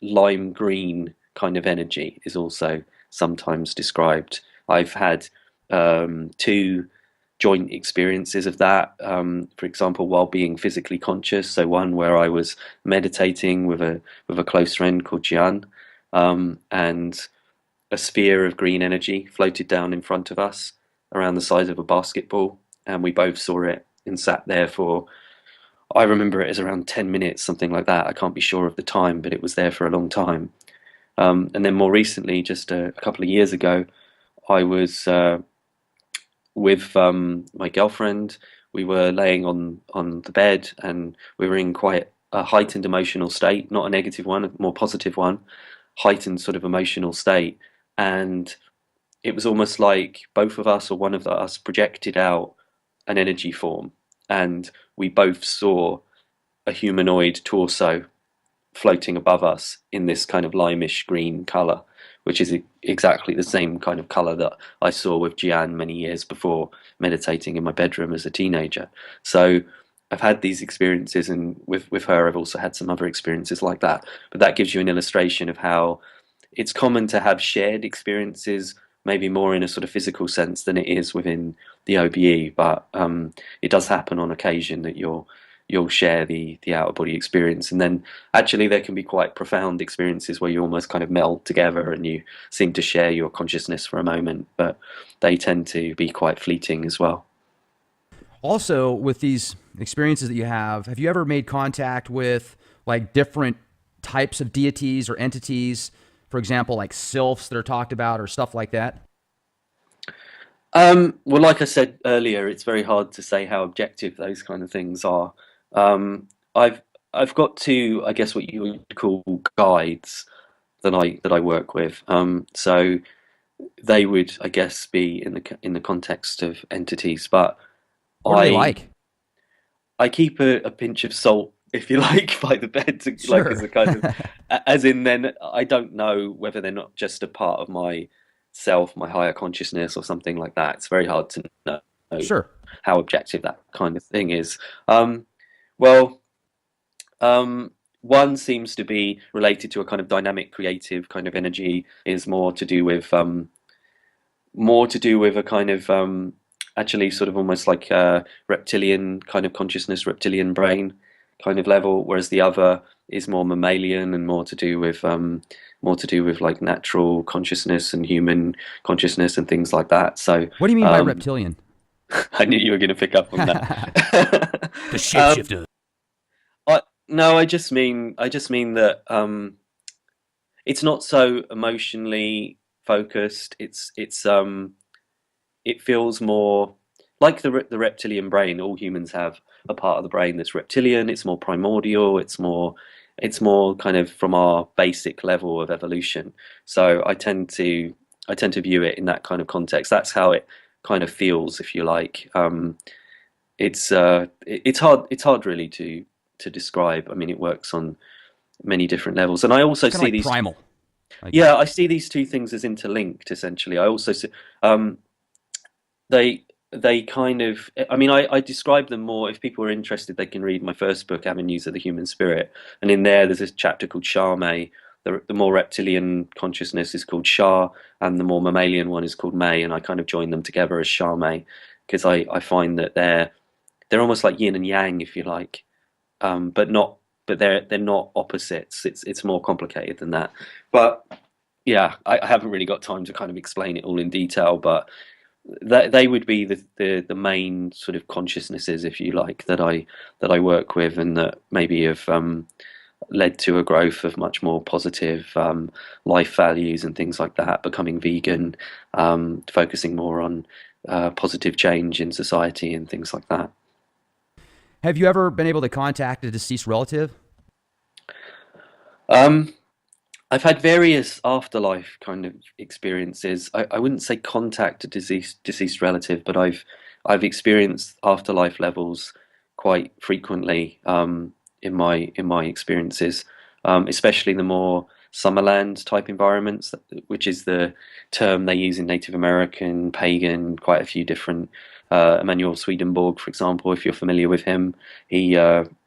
lime green kind of energy is also sometimes described. I've had two joint experiences of that, for example, while being physically conscious. So one where I was meditating with a close friend called Jian, and a sphere of green energy floated down in front of us around the size of a basketball, and we both saw it and sat there for, I remember it as around 10 minutes, something like that. I can't be sure of the time, but it was there for a long time. And then more recently, just a couple of years ago, I was with my girlfriend. We were laying on the bed, and we were in quite a heightened emotional state, not a negative one, a more positive one, heightened sort of emotional state. And it was almost like both of us, or one of us, projected out an energy form, and we both saw a humanoid torso floating above us in this kind of limeish green color, which is exactly the same kind of color that I saw with Jian many years before, meditating in my bedroom as a teenager. So I've had these experiences, and with her I've also had some other experiences like that. But that gives you an illustration of how it's common to have shared experiences, maybe more in a sort of physical sense than it is within the OBE, but it does happen on occasion that you'll share the out of body experience, and then actually there can be quite profound experiences where you almost kind of meld together and you seem to share your consciousness for a moment, but they tend to be quite fleeting as well. Also, with these experiences that you have you ever made contact with like different types of deities or entities, for example, like sylphs that are talked about or stuff like that? Well, like I said earlier, it's very hard to say how objective those kind of things are. Um, I've I've got two, I guess, what you would call guides that I work with. So they would, I guess, be in the context of entities, but What are they I like? I keep a pinch of salt, if you like, by the bed, to, like as Sure. a kind of, as in, then I don't know whether they're not just a part of my self, my higher consciousness, or something like that. It's very hard to know Sure. how objective that kind of thing is. Well, one seems to be related to a kind of dynamic, creative kind of energy. Is more to do with a kind of actually sort of almost like a reptilian kind of consciousness, reptilian brain kind of level, whereas the other is more mammalian and more to do with like natural consciousness and human consciousness and things like that. So What do you mean by reptilian? I knew you were going to pick up on The that. shapeshifter. No, I just mean that it's not so emotionally focused. It feels more like the reptilian brain. All humans have a part of the brain that's reptilian. It's more primordial. It's more kind of from our basic level of evolution. So I tend to view it in that kind of context. That's how it kind of feels, if you like. It's hard really to describe. I mean, it works on many different levels, and I also It's kind of see like these. primal. Like, Yeah, I see these two things as interlinked. Essentially, I also see um, they they kind of. I mean, I describe them more. If people are interested, they can read my first book, Avenues of the Human Spirit, and in there's a chapter called Charme. The more reptilian consciousness is called Shah, and the more mammalian one is called May, and I kind of join them together as Charme because I find that they're almost like yin and yang, if you like, but not. But they're not opposites. It's more complicated than that. But yeah, I haven't really got time to kind of explain it all in detail. But they would be the main sort of consciousnesses, if you like, that I work with, and that maybe have led to a growth of much more positive life values and things like that. Becoming vegan, focusing more on positive change in society and things like that. have you ever been able to contact a deceased relative? Um, I've had various afterlife kind of experiences. I wouldn't say contact a deceased relative, but I've experienced afterlife levels quite frequently in my experiences, especially the more Summerland type environments, which is the term they use in Native American, pagan, quite a few different. Emanuel Swedenborg, for example, if you're familiar with him, he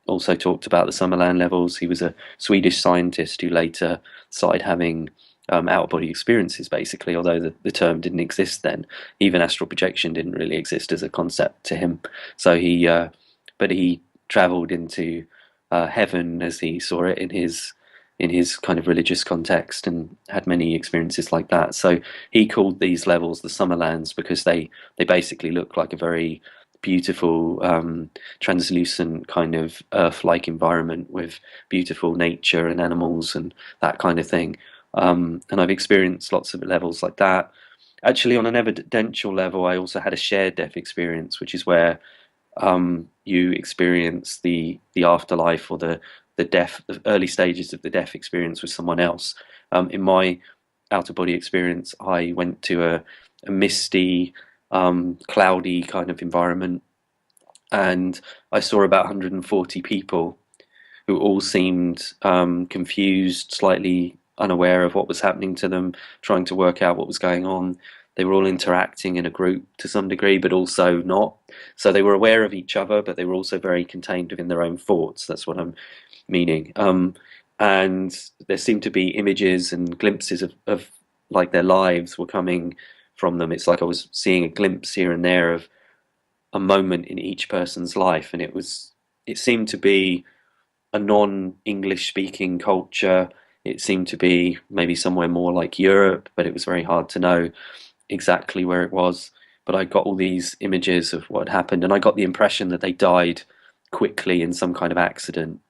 also talked about the Summerland levels. He was a Swedish scientist who later started having out of body experiences, basically, although the term didn't exist then. Even astral projection didn't really exist as a concept to him. So but he traveled into heaven as he saw it in his kind of religious context and had many experiences like that. So he called these levels the Summerlands because they basically look like a very beautiful translucent kind of earth-like environment with beautiful nature and animals and that kind of thing. And I've experienced lots of levels like that. Actually, on an evidential level, I also had a shared death experience, which is where you experience the afterlife or the death, the early stages of the death experience with someone else. In my outer body experience, I went to a misty, cloudy kind of environment, and I saw about 140 people who all seemed confused, slightly unaware of what was happening to them, trying to work out what was going on. They were all interacting in a group to some degree, but also not. So they were aware of each other, but they were also very contained within their own thoughts. That's what I'm meaning. And there seemed to be images and glimpses of like their lives were coming from them. It's like I was seeing a glimpse here and there of a moment in each person's life, and it seemed to be a non-English speaking culture. It seemed to be maybe somewhere more like Europe, but it was very hard to know exactly where it was. But I got all these images of what happened, and I got the impression that they died quickly in some kind of accident.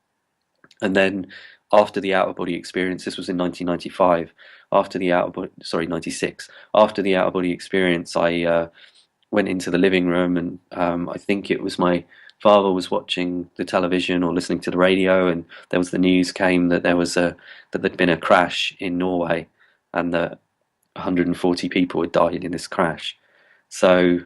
And then after the out of body experience, this was in 1995. After the out of body, sorry, 96. After the out of body experience, I went into the living room, and I think it was my father was watching the television or listening to the radio, and there was the news came that that there'd been a crash in Norway, and that 140 people had died in this crash. So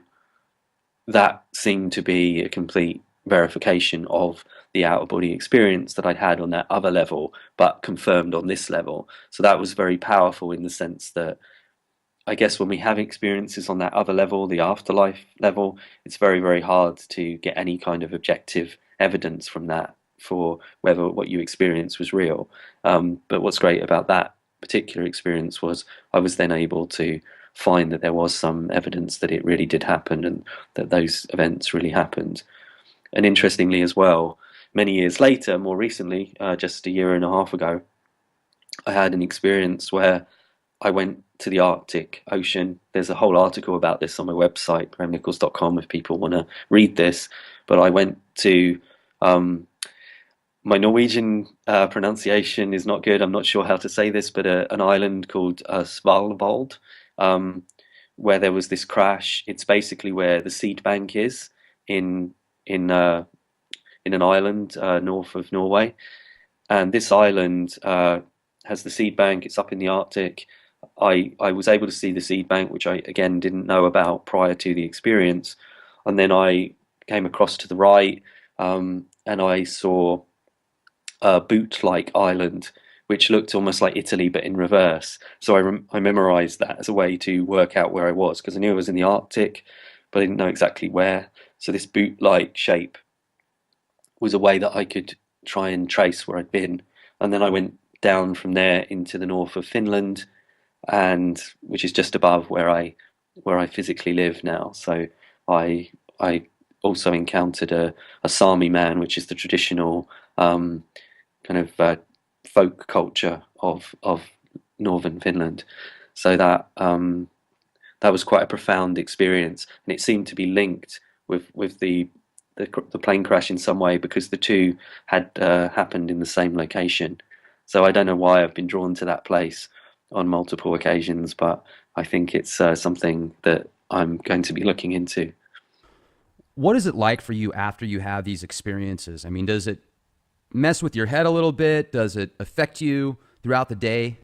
that seemed to be a complete verification of the out of body experience that I'd had on that other level, but confirmed on this level. So that was very powerful in the sense that I guess when we have experiences on that other level, the afterlife level, it's very, very hard to get any kind of objective evidence from that for whether what you experienced was real. But what's great about that particular experience was I was then able to find that there was some evidence that it really did happen and that those events really happened. And interestingly as well, many years later, more recently, just a year and a half ago, I had an experience where I went to the Arctic Ocean. There's a whole article about this on my website, grahamnichols.com, if people want to read this. But I went to um, My Norwegian pronunciation is not good. I'm not sure how to say this, but an island called Svalbard, um, where there was this crash. It's basically where the seed bank is in in uh, in an island north of Norway. And this island has the seed bank. It's up in the Arctic. I was able to see the seed bank, which I again didn't know about prior to the experience. And then I came across to the right, and I saw a boot-like island, which looked almost like Italy but in reverse. So I memorized that as a way to work out where I was because I knew I was in the Arctic, but I didn't know exactly where. So this boot-like shape was a way that I could try and trace where I'd been. And then I went down from there into the north of Finland, and which is just above where I physically live now. So I also encountered a Sami man, which is the traditional kind of folk culture of northern Finland. So that was quite a profound experience, and it seemed to be linked with the plane crash in some way because the two had happened in the same location. So I don't know why I've been drawn to that place on multiple occasions, but I think it's something that I'm going to be looking into. What is it like for you after you have these experiences? I mean, does it mess with your head a little bit? Does it affect you throughout the day?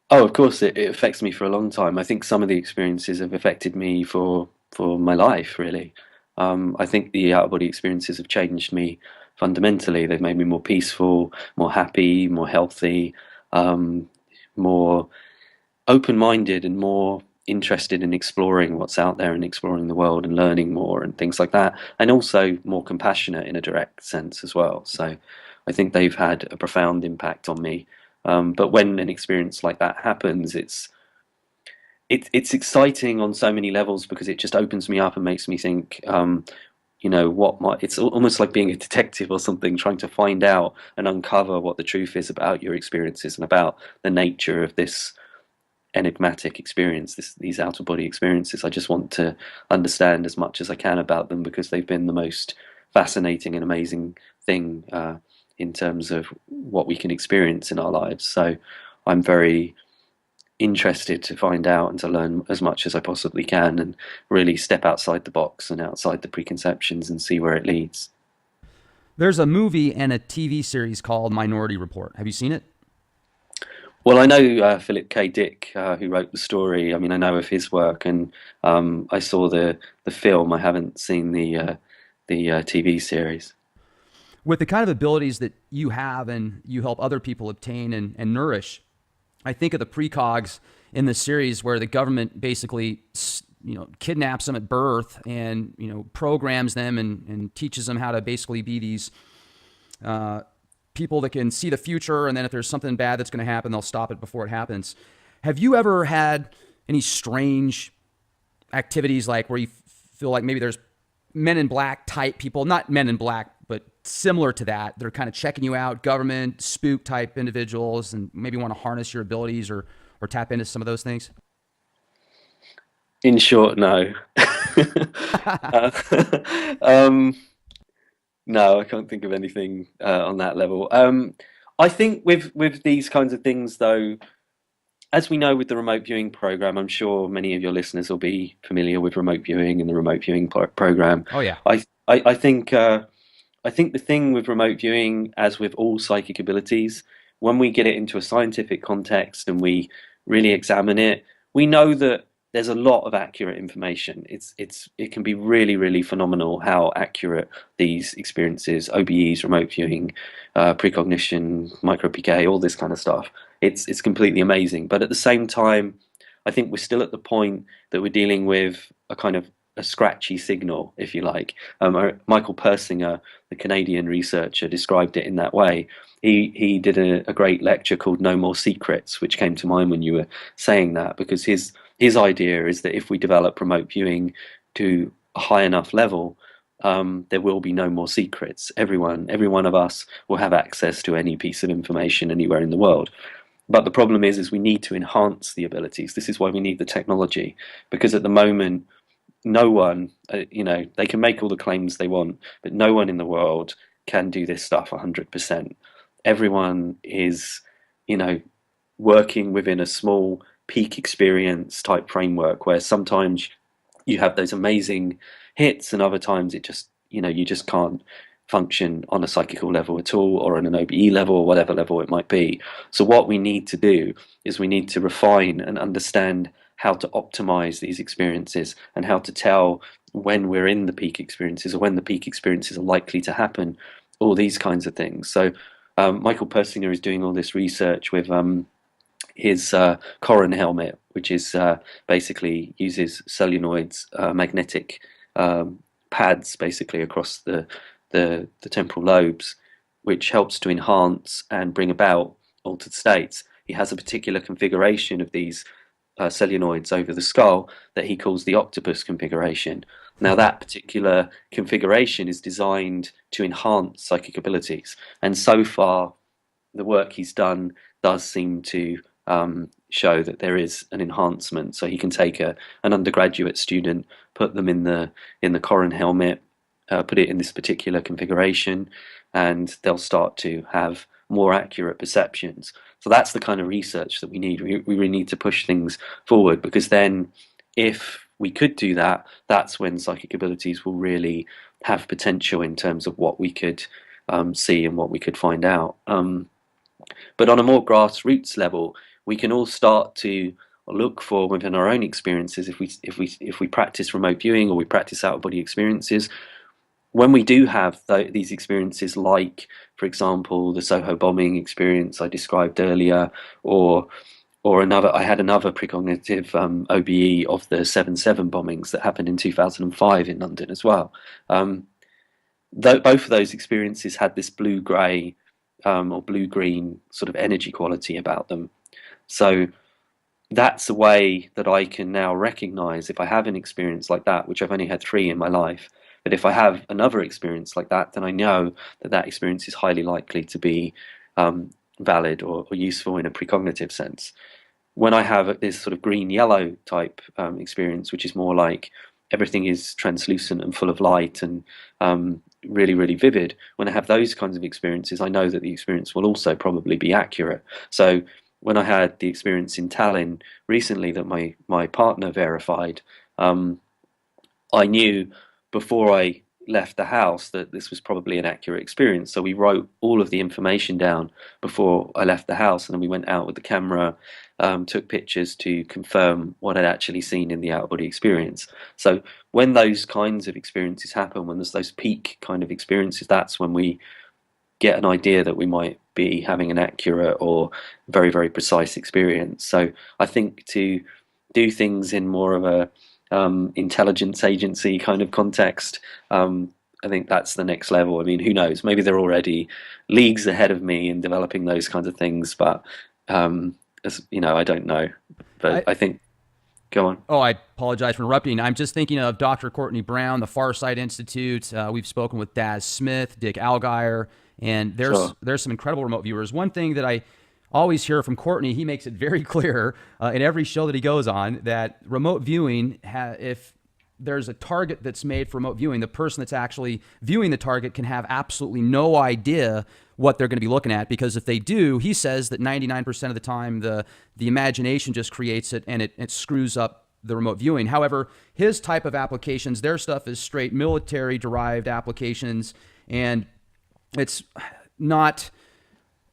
Oh, of course, it affects me for a long time. I think some of the experiences have affected me for my life, really. I think the out of body experiences have changed me fundamentally. They've made me more peaceful, more happy, more healthy, um, more open-minded, and more interested in exploring what's out there and exploring the world and learning more and things like that. And also more compassionate in a direct sense as well. So I think they've had a profound impact on me. But when an experience like that happens, it's exciting on so many levels because it just opens me up and makes me think, what might, it's almost like being a detective or something, trying to find out and uncover what the truth is about your experiences and about the nature of this enigmatic experience, these out of body experiences. I just want to understand as much as I can about them because they've been the most fascinating and amazing thing in terms of what we can experience in our lives. So I'm very interested to find out and to learn as much as I possibly can and really step outside the box and outside the preconceptions and see where it leads. There's a movie and a TV series called Minority Report. Have you seen it? Well, I know Philip K. Dick, who wrote the story. I mean, I know of his work, and I saw the film. I haven't seen the TV series. With the kind of abilities that you have and you help other people obtain and nourish, I think of the precogs in the series where the government basically, kidnaps them at birth and, programs them and teaches them how to basically be these people that can see the future. And then if there's something bad that's going to happen, they'll stop it before it happens. Have you ever had any strange activities like where you feel like maybe there's men in black type people, not men in black, but similar to that? They're kind of checking you out, government, spook type individuals, and maybe want to harness your abilities or tap into some of those things? In short, no. uh, um, no, I can't think of anything on that level. I think with these kinds of things, though, as we know with the remote viewing program, I'm sure many of your listeners will be familiar with remote viewing and the remote viewing program. Oh, yeah. I think I think the thing with remote viewing, as with all psychic abilities, when we get it into a scientific context and we really examine it, we know that there's a lot of accurate information. It can be really, really phenomenal how accurate these experiences, OBEs, remote viewing, precognition, micro PK, all this kind of stuff. It's completely amazing. But at the same time, I think we're still at the point that we're dealing with a kind of a scratchy signal, if you like. Michael Persinger, the Canadian researcher, described it in that way. He did a great lecture called "No More Secrets," which came to mind when you were saying that, because his idea is that if we develop remote viewing to a high enough level, there will be no more secrets. Every one of us will have access to any piece of information anywhere in the world. But the problem is we need to enhance the abilities. This is why we need the technology, because at the moment, no one, they can make all the claims they want, but no one in the world can do this stuff 100%. Everyone is, you know, working within a small peak experience type framework where sometimes you have those amazing hits and other times it just, you just can't function on a psychical level at all, or on an OBE level, or whatever level it might be. So what we need to do is we need to refine and understand how to optimize these experiences and how to tell when we're in the peak experiences or when the peak experiences are likely to happen, all these kinds of things. So Michael Persinger is doing all this research with his Corin helmet, which is basically uses solenoids, magnetic pads, basically across the temporal lobes, which helps to enhance and bring about altered states. He has a particular configuration of these solenoids over the skull that he calls the octopus configuration. Now, that particular configuration is designed to enhance psychic abilities, and so far, the work he's done does seem to show that there is an enhancement. So he can take an undergraduate student, put them in the Corin helmet, put it in this particular configuration, and they'll start to have more accurate perceptions. So that's the kind of research that we need. We really need to push things forward, because then if we could do that, that's when psychic abilities will really have potential in terms of what we could see and what we could find out. But on a more grassroots level, we can all start to look for within our own experiences, if we practice remote viewing or we practice out of body experiences, when we do have these experiences, like, for example, the Soho bombing experience I described earlier, or I had another precognitive OBE of the 7/7 bombings that happened in 2005 in London as well. Both of those experiences had this blue-grey or blue-green sort of energy quality about them. So that's a way that I can now recognize if I have an experience like that, which I've only had 3 in my life. But if I have another experience like that, then I know that that experience is highly likely to be valid or useful in a precognitive sense. When I have this sort of green-yellow type experience, which is more like everything is translucent and full of light and really, really vivid, when I have those kinds of experiences, I know that the experience will also probably be accurate. So when I had the experience in Tallinn recently that my partner verified, I knew before I left the house that this was probably an accurate experience. So we wrote all of the information down before I left the house, and then we went out with the camera, took pictures to confirm what I'd actually seen in the out-of-body experience. So when those kinds of experiences happen, when there's those peak kind of experiences, that's when we get an idea that we might be having an accurate or very, very precise experience. So I think to do things in more of a intelligence agency kind of context, I think that's the next level. I mean, who knows? Maybe they're already leagues ahead of me in developing those kinds of things, but I don't know. But I think, go on. Oh, I apologize for interrupting. I'm just thinking of Dr. Courtney Brown, the Farsight Institute. We've spoken with Daz Smith, Dick Algeier, and there's some incredible remote viewers. One thing that I always hear from Courtney, he makes it very clear in every show that he goes on that remote viewing, if there's a target that's made for remote viewing, the person that's actually viewing the target can have absolutely no idea what they're going to be looking at, because if they do, he says that 99% of the time the imagination just creates it and it screws up the remote viewing. However, his type of applications, their stuff is straight military-derived applications, and it's not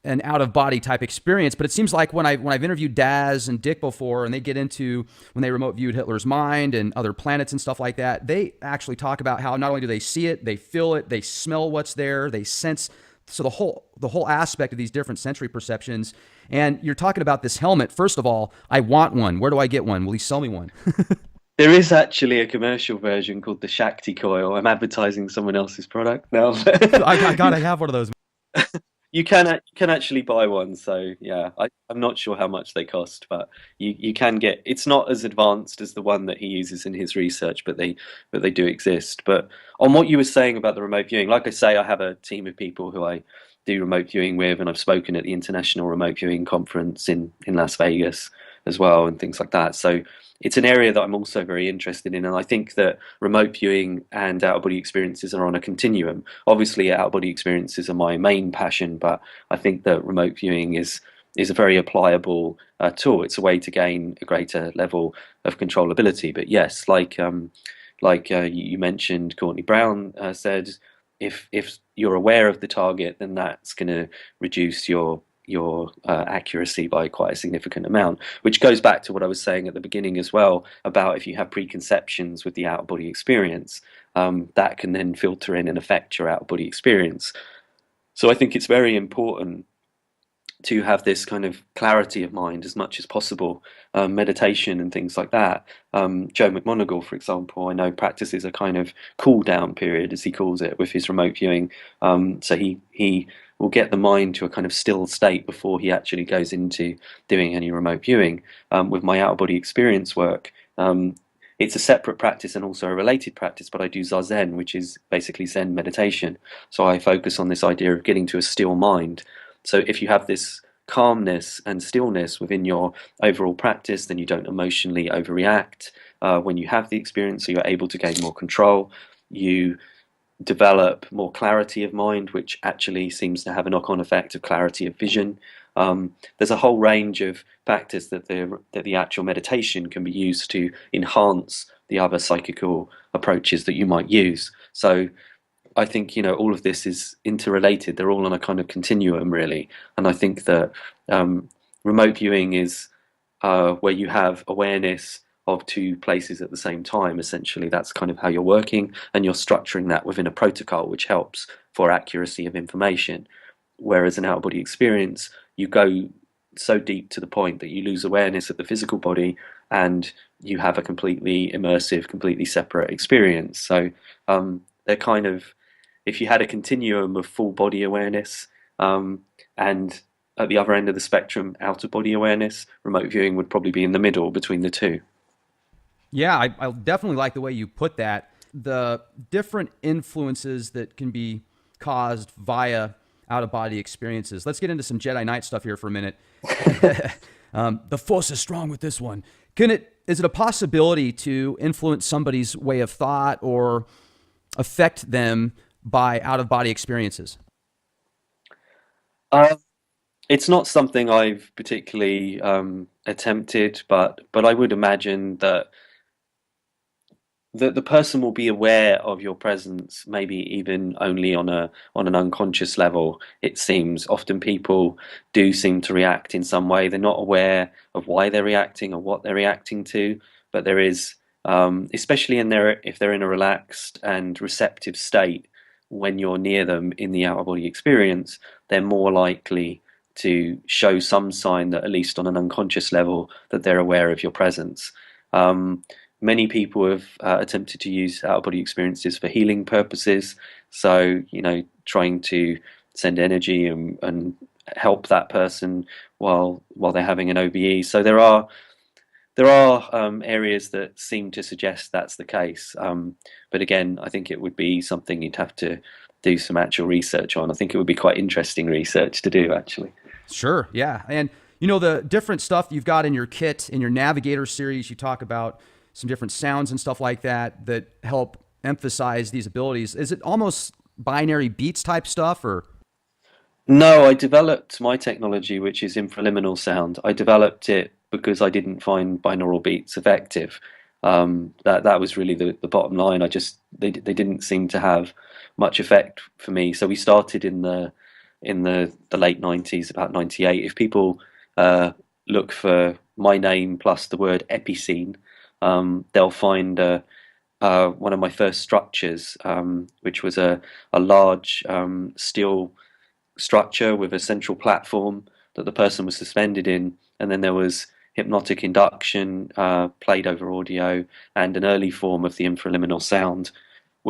an out-of-body type experience. But it seems like when I've interviewed Daz and Dick before, and they get into when they remote viewed Hitler's mind and other planets and stuff like that, they actually talk about how not only do they see it, they feel it, they smell what's there, they sense. So the whole aspect of these different sensory perceptions. And you're talking about this helmet. First of all, I want one. Where do I get one? Will he sell me one? There is actually a commercial version called the Shakti coil. I'm advertising someone else's product now. I gotta have one of those. You can actually buy one, so yeah, I'm not sure how much they cost, but you can get. It's not as advanced as the one that he uses in his research, but they do exist. But on what you were saying about the remote viewing, like I say, I have a team of people who I do remote viewing with, and I've spoken at the International Remote Viewing Conference in Las Vegas as well, and things like that. So it's an area that I'm also very interested in, and I think that remote viewing and out of body experiences are on a continuum. Obviously, out of body experiences are my main passion, but I think that remote viewing is a very applicable tool. It's a way to gain a greater level of controllability. But yes, you mentioned, Courtney Brown said, if you're aware of the target, then that's going to reduce your accuracy by quite a significant amount, which goes back to what I was saying at the beginning as well about if you have preconceptions with the out of body experience, that can then filter in and affect your out of body experience. So I think it's very important to have this kind of clarity of mind as much as possible, meditation and things like that. Joe McMoneagle, for example, I know practices a kind of cool down period, as he calls it, with his remote viewing. So he will get the mind to a kind of still state before he actually goes into doing any remote viewing. With my out of body experience work, it's a separate practice and also a related practice, but I do Zazen, which is basically Zen meditation. So I focus on this idea of getting to a still mind. So if you have this calmness and stillness within your overall practice, then you don't emotionally overreact. When you have the experience, so you're able to gain more control. You develop more clarity of mind, which actually seems to have a knock-on effect of clarity of vision. There's a whole range of factors that the actual meditation can be used to enhance the other psychical approaches that you might use. So I think, all of this is interrelated. They're all on a kind of continuum, really. And I think that remote viewing is where you have awareness of two places at the same time. Essentially, that's kind of how you're working, and you're structuring that within a protocol, which helps for accuracy of information. Whereas an out-of-body experience, you go so deep to the point that you lose awareness of the physical body, and you have a completely immersive, completely separate experience. So they're kind of, if you had a continuum of full body awareness, and at the other end of the spectrum, out of body awareness, remote viewing would probably be in the middle between the two. Yeah, I definitely like the way you put that. The different influences that can be caused via out of body experiences. Let's get into some Jedi Knight stuff here for a minute. The Force is strong with this one. Is it a possibility to influence somebody's way of thought or affect them by out of body experiences? It's not something I've particularly attempted, but I would imagine that the person will be aware of your presence, maybe even only on an unconscious level. It seems often people do seem to react in some way. They're not aware of why they're reacting or what they're reacting to, but there is, especially if they're in a relaxed and receptive state, when you're near them in the out-of-body experience, they're more likely to show some sign that, at least on an unconscious level, that they're aware of your presence. Many people have attempted to use out-of-body experiences for healing purposes. So, trying to send energy and help that person while they're having an OBE. So there are areas that seem to suggest that's the case. But again, I think it would be something you'd have to do some actual research on. I think it would be quite interesting research to do, actually. Sure, yeah. And, the different stuff you've got in your kit, in your Navigator series, you talk about some different sounds and stuff like that help emphasize these abilities. Is it almost binary beats type stuff, or? No, I developed my technology, which is infraliminal sound. I developed it because I didn't find binaural beats effective. That was really the bottom line. They didn't seem to have much effect for me. So we started in the late 90s, about 98. If people look for my name plus the word epicene, they'll find one of my first structures, which was a large steel structure with a central platform that the person was suspended in, and then there was hypnotic induction played over audio and an early form of the infraliminal sound,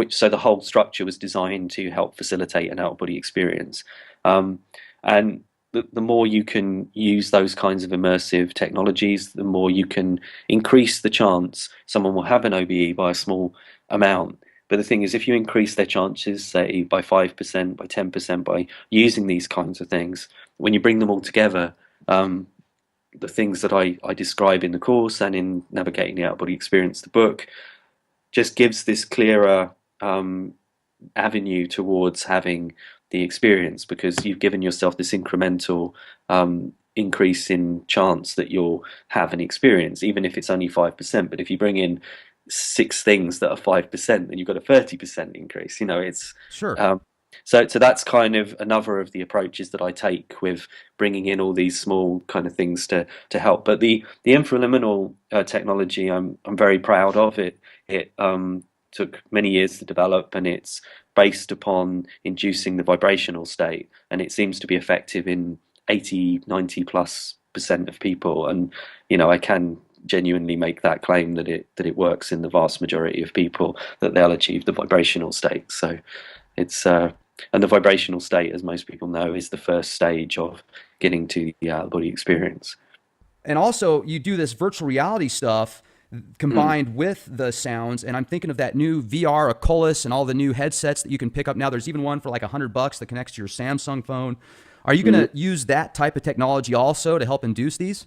so the whole structure was designed to help facilitate an out-of-body experience. And the more you can use those kinds of immersive technologies, the more you can increase the chance someone will have an OBE by a small amount. But the thing is, if you increase their chances, say by 5%, by 10%, by using these kinds of things, when you bring them all together, the things that I describe in the course and in Navigating the Out-of-Body Experience, the book, just gives this clearer avenue towards having the experience, because you've given yourself this incremental increase in chance that you'll have an experience, even if it's only 5%. But if you bring in 6 things that are 5%, then you've got a 30% increase. It's Sure. so that's kind of another of the approaches that I take with bringing in all these small kind of things to help. But the infraliminal technology, I'm very proud of it. It took many years to develop, and it's based upon inducing the vibrational state, and it seems to be effective in 80-90+% of people. And I can genuinely make that claim that it works in the vast majority of people, that they'll achieve the vibrational state. So it's and the vibrational state, as most people know, is the first stage of getting to the out-of-body experience. And also, you do this virtual reality stuff combined with the sounds. And I'm thinking of that new VR Oculus and all the new headsets that you can pick up now. There's even one for like $100 that connects to your Samsung phone. Are you going to use that type of technology also to help induce these?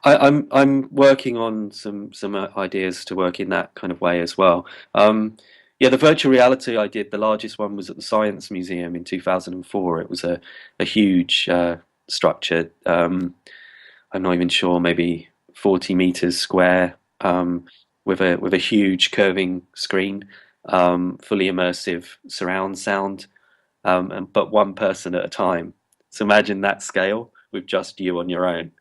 I'm working on some ideas to work in that kind of way as well. Yeah, the virtual reality I did, the largest one was at the Science Museum in 2004. It was a huge structure. I'm not even sure, maybe 40 meters square, with a huge curving screen, fully immersive surround sound, but one person at a time. So imagine that scale with just you on your own.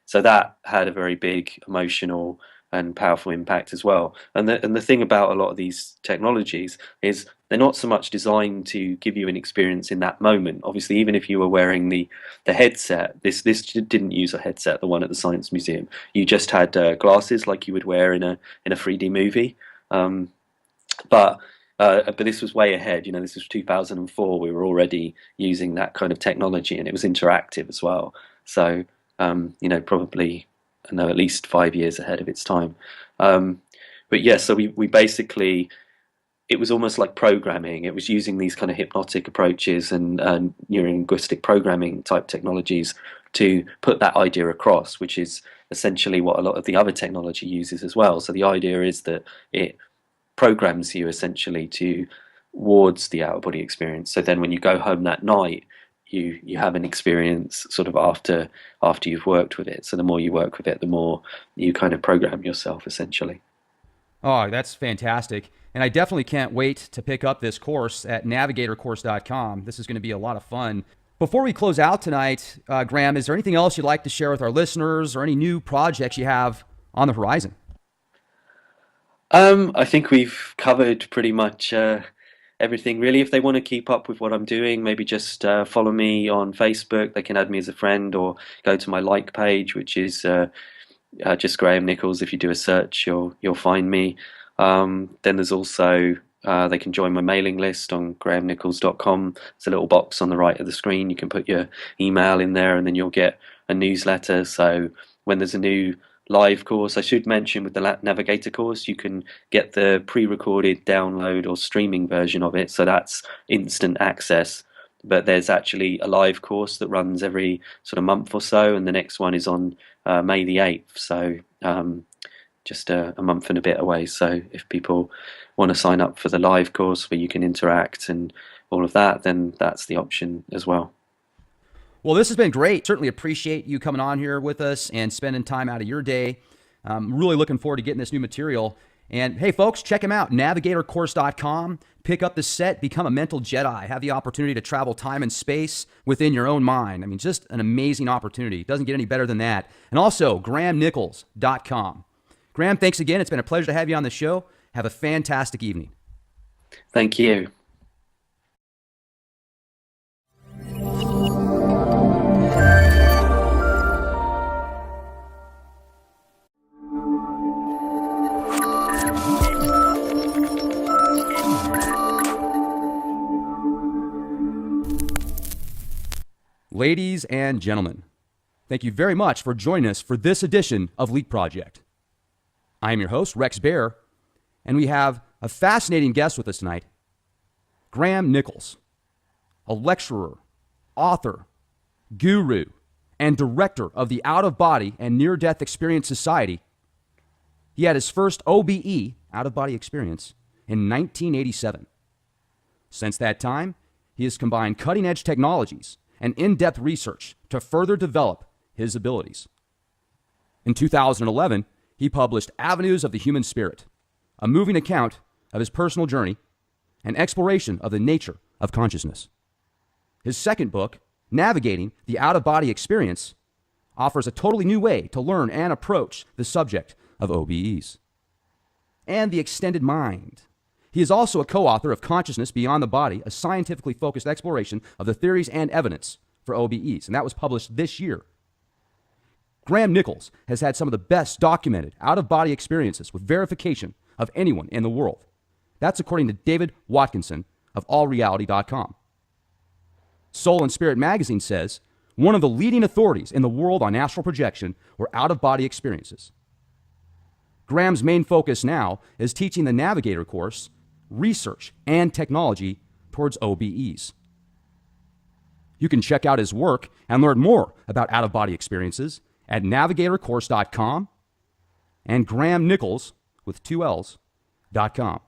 So that had a very big emotional and powerful impact as well. And the thing about a lot of these technologies is they're not so much designed to give you an experience in that moment. Obviously, even if you were wearing the headset, this didn't use a headset, the one at the Science Museum. You just had glasses like you would wear in a 3D movie. But this was way ahead. This was 2004. We were already using that kind of technology, and it was interactive as well. So probably, I know, at least 5 years ahead of its time. But yeah, so we basically, it was almost like programming. It was using these kind of hypnotic approaches and neurolinguistic programming type technologies to put that idea across, which is essentially what a lot of the other technology uses as well. So the idea is that it programs you essentially towards the out-of-body experience. So then when you go home that night, you have an experience sort of after you've worked with it. So the more you work with it, the more you kind of program yourself essentially. Oh, that's fantastic. And I definitely can't wait to pick up this course at navigatorcourse.com. This is going to be a lot of fun. Before we close out tonight, Graham, is there anything else you'd like to share with our listeners, or any new projects you have on the horizon? I think we've covered pretty much everything really. If they want to keep up with what I'm doing, maybe just follow me on Facebook. They can add me as a friend, or go to my like page, which is just Graham Nicholls. If you do a search, you'll find me. Then there's also they can join my mailing list on grahamnicholls.com. There's a little box on the right of the screen. You can put your email in there, and then you'll get a newsletter. So when there's a new live course, I should mention, with the Navigator course, you can get the pre-recorded download or streaming version of it, so that's instant access. But there's actually a live course that runs every sort of month or so, and the next one is on May the 8th, so just a month and a bit away. So if people want to sign up for the live course where you can interact and all of that, then that's the option as well. Well, this has been great. Certainly appreciate you coming on here with us and spending time out of your day. I'm really looking forward to getting this new material. And hey, folks, check him out, navigatorcourse.com. Pick up the set, become a mental Jedi. Have the opportunity to travel time and space within your own mind. I mean, just an amazing opportunity. It doesn't get any better than that. And also, grahamnicholls.com. Graham, thanks again. It's been a pleasure to have you on the show. Have a fantastic evening. Thank you. Ladies and gentlemen, thank you very much for joining us for this edition of Leap Project. I am your host, Rex Bear, and we have a fascinating guest with us tonight, Graham Nicholls, a lecturer, author, guru, and director of the Out of Body and Near Death Experience Society. He had his first OBE, out of body experience, in 1987. Since that time, he has combined cutting edge technologies and in depth research to further develop his abilities. In 2011, he published Avenues of the Human Spirit, a moving account of his personal journey and exploration of the nature of consciousness. His second book, Navigating the Out of Body Experience, offers a totally new way to learn and approach the subject of OBEs. And The Extended Mind. He is also a co-author of Consciousness Beyond the Body, a scientifically focused exploration of the theories and evidence for OBEs, and that was published this year. Graham Nicholls has had some of the best documented out-of-body experiences with verification of anyone in the world. That's according to David Watkinson of allreality.com. Soul and Spirit magazine says one of the leading authorities in the world on astral projection or out-of-body experiences. Graham's main focus now is teaching the Navigator course, research, and technology towards OBEs. You can check out his work and learn more about out-of-body experiences at navigatorcourse.com and Graham Nicholls, with 2 L's.com.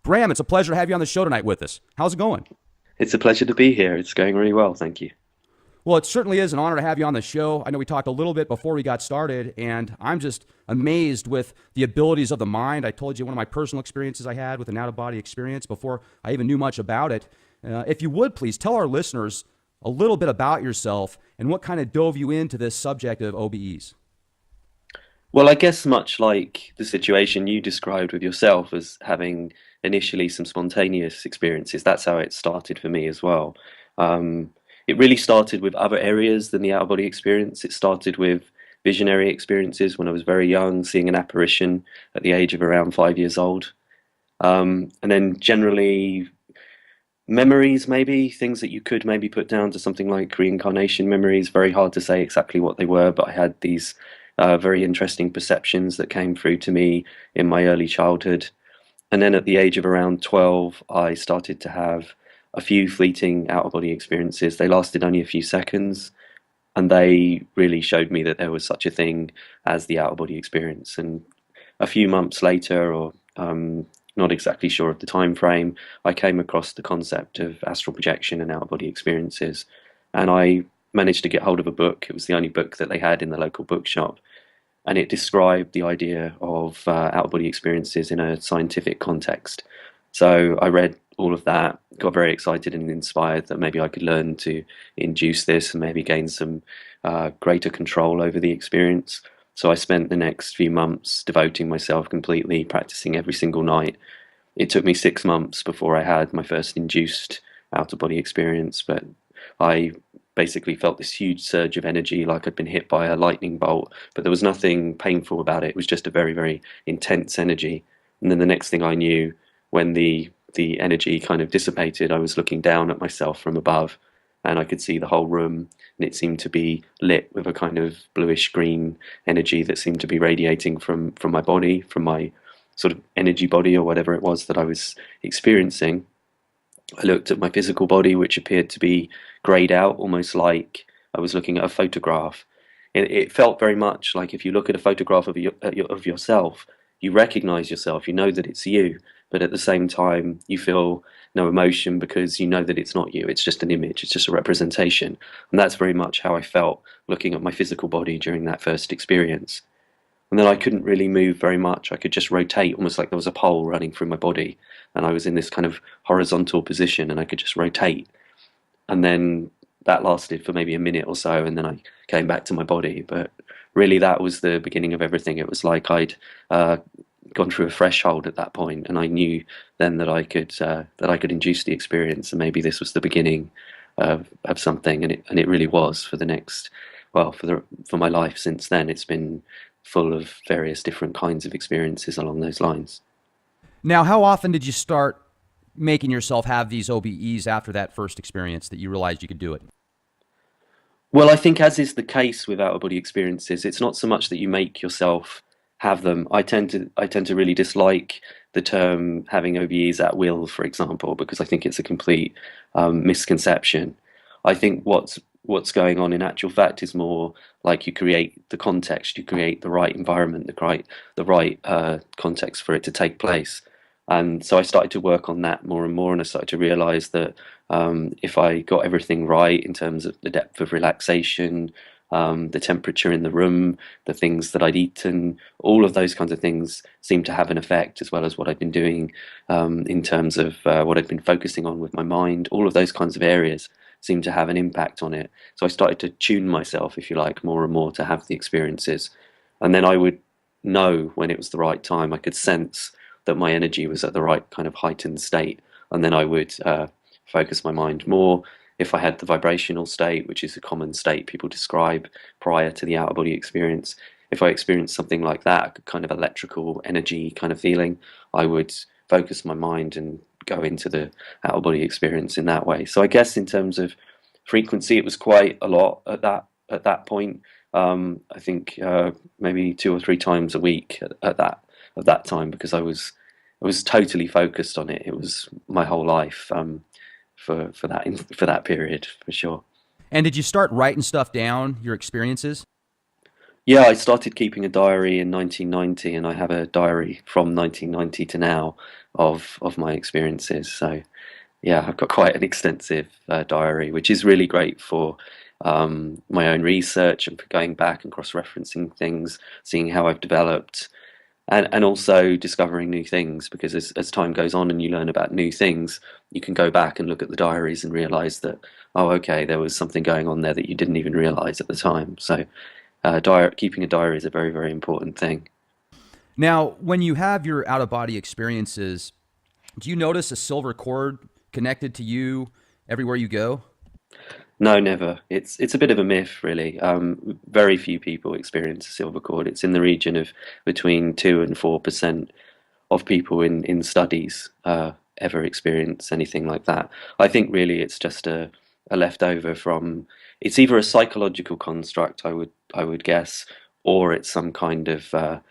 Graham, it's a pleasure to have you on the show tonight with us. How's it going? It's a pleasure to be here. It's going really well, thank you. Well, it certainly is an honor to have you on the show. I know we talked a little bit before we got started, and I'm just amazed with the abilities of the mind. I told you one of my personal experiences I had with an out-of-body experience before I even knew much about it. If you would, please tell our listeners a little bit about yourself and what kind of dove you into this subject of OBEs. Well, I guess much like the situation you described with yourself as having initially some spontaneous experiences, that's how it started for me as well. It really started with other areas than the out-of-body experience. It started with visionary experiences when I was very young, seeing an apparition at the age of around 5 years old. And then generally memories, maybe, things that you could maybe put down to something like reincarnation memories. Very hard to say exactly what they were, but I had these very interesting perceptions that came through to me in my early childhood. And then at the age of around 12, I started to have a few fleeting out-of-body experiences. They lasted only a few seconds, and they really showed me that there was such a thing as the out-of-body experience. And a few months later, or not exactly sure of the time frame, I came across the concept of astral projection and out-of-body experiences, and I managed to get hold of a book. It was the only book that they had in the local bookshop, and it described the idea of out-of-body experiences in a scientific context. So I read all of that, got very excited and inspired that maybe I could learn to induce this and maybe gain some greater control over the experience. So I spent the next few months devoting myself completely, practicing every single night. It took me 6 months before I had my first induced out-of-body experience, but I basically felt this huge surge of energy, like I'd been hit by a lightning bolt, but there was nothing painful about it. It was just a very, very intense energy. And then the next thing I knew, when the energy kind of dissipated, I was looking down at myself from above, and I could see the whole room, and it seemed to be lit with a kind of bluish green energy that seemed to be radiating from my body, from my sort of energy body or whatever it was that I was experiencing. I looked at my physical body, which appeared to be grayed out, almost like I was looking at a photograph. It felt very much like if you look at a photograph of yourself, you recognize yourself, you know that it's you, but at the same time you feel no emotion because you know that it's not you. It's just an image, it's just a representation. And that's very much how I felt looking at my physical body during that first experience. And then I couldn't really move very much. I could just rotate, almost like there was a pole running through my body, and I was in this kind of horizontal position and I could just rotate. And then that lasted for maybe a minute or so, and then I came back to my body. But really that was the beginning of everything. It was like I'd gone through a threshold at that point, and I knew then that I could induce the experience, and maybe this was the beginning of something. And it really was for the next, well, for my life since then. It's been full of various different kinds of experiences along those lines. Now, how often did you start making yourself have these OBEs after that first experience that you realized you could do it? Well, I think, as is the case with out-of-body experiences, it's not so much that you make yourself have them. I tend to really dislike the term having OBEs at will, for example, because I think it's a complete misconception. I think what's what's going on in actual fact is more like you create the context, you create the right environment, the right context for it to take place. And so I started to work on that more and more, and I started to realize that if I got everything right in terms of the depth of relaxation, the temperature in the room, the things that I'd eaten, all of those kinds of things seemed to have an effect, as well as what I'd been doing in terms of what I'd been focusing on with my mind. All of those kinds of areas seemed to have an impact on it. So I started to tune myself, if you like, more and more to have the experiences. And then I would know when it was the right time. I could sense that my energy was at the right kind of heightened state. And then I would focus my mind more. If I had the vibrational state, which is a common state people describe prior to the outer body experience, if I experienced something like that, a kind of electrical energy kind of feeling, I would focus my mind and go into the outer body experience in that way. So I guess in terms of frequency, it was quite a lot at that point. I think maybe 2 or 3 times a week at that time, because I was totally focused on it. It was my whole life. For that period, for sure. And did you start writing stuff down, your experiences? Yeah, I started keeping a diary in 1990, and I have a diary from 1990 to now of my experiences. So yeah, I've got quite an extensive diary, which is really great for my own research and for going back and cross-referencing things, seeing how I've developed, and also discovering new things, because as time goes on and you learn about new things, you can go back and look at the diaries and realize that, oh, okay, there was something going on there that you didn't even realize at the time. So keeping a diary is a very, very important thing. Now, when you have your out-of-body experiences, do you notice a silver cord connected to you everywhere you go? No, never. It's a bit of a myth, really. Very few people experience a silver cord. It's in the region of between 2 and 4% of people in studies ever experience anything like that. I think really it's just a leftover from. It's either a psychological construct, I would guess, or it's some kind of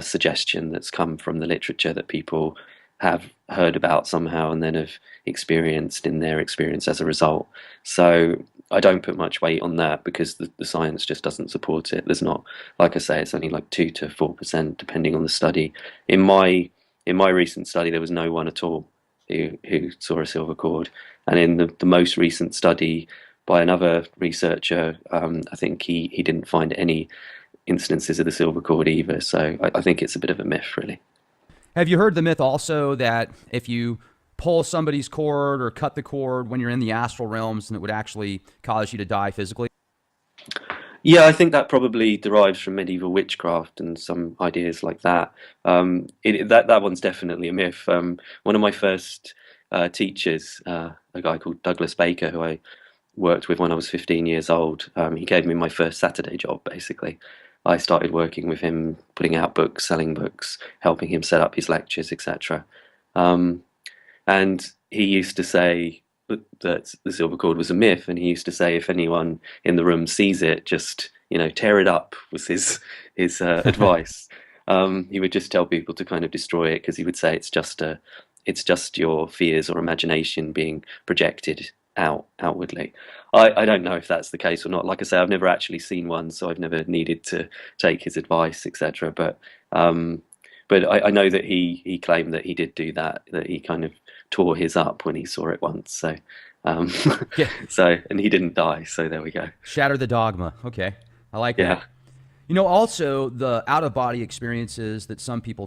suggestion that's come from the literature that people have heard about somehow and then have experienced in their experience as a result. So I don't put much weight on that, because the science just doesn't support it. There's not, like I say, it's only like 2 to 4% depending on the study. In my recent study, there was no one at all who saw a silver cord, and in the most recent study by another researcher, I think he didn't find any instances of the silver cord either. So I think it's a bit of a myth, really. Have you heard the myth also that if you pull somebody's cord or cut the cord when you're in the astral realms, and it would actually cause you to die physically? Yeah, I think that probably derives from medieval witchcraft and some ideas like that. That one's definitely a myth. One of my first teachers, a guy called Douglas Baker, who I worked with when I was 15 years old, he gave me my first Saturday job, basically. I started working with him, putting out books, selling books, helping him set up his lectures, etc. And he used to say that the silver cord was a myth, and he used to say if anyone in the room sees it, just tear it up, was his advice. He would just tell people to kind of destroy it, because he would say it's just your fears or imagination being projected outwardly. I don't know if that's the case or not. Like I say, I've never actually seen one, so I've never needed to take his advice, etc. But I know that he claimed that he did do that he kind of tore his up when he saw it once. So, Yeah. and he didn't die. So there we go. Shatter the dogma. Okay. I like Yeah. that. Also the out-of-body experiences that some people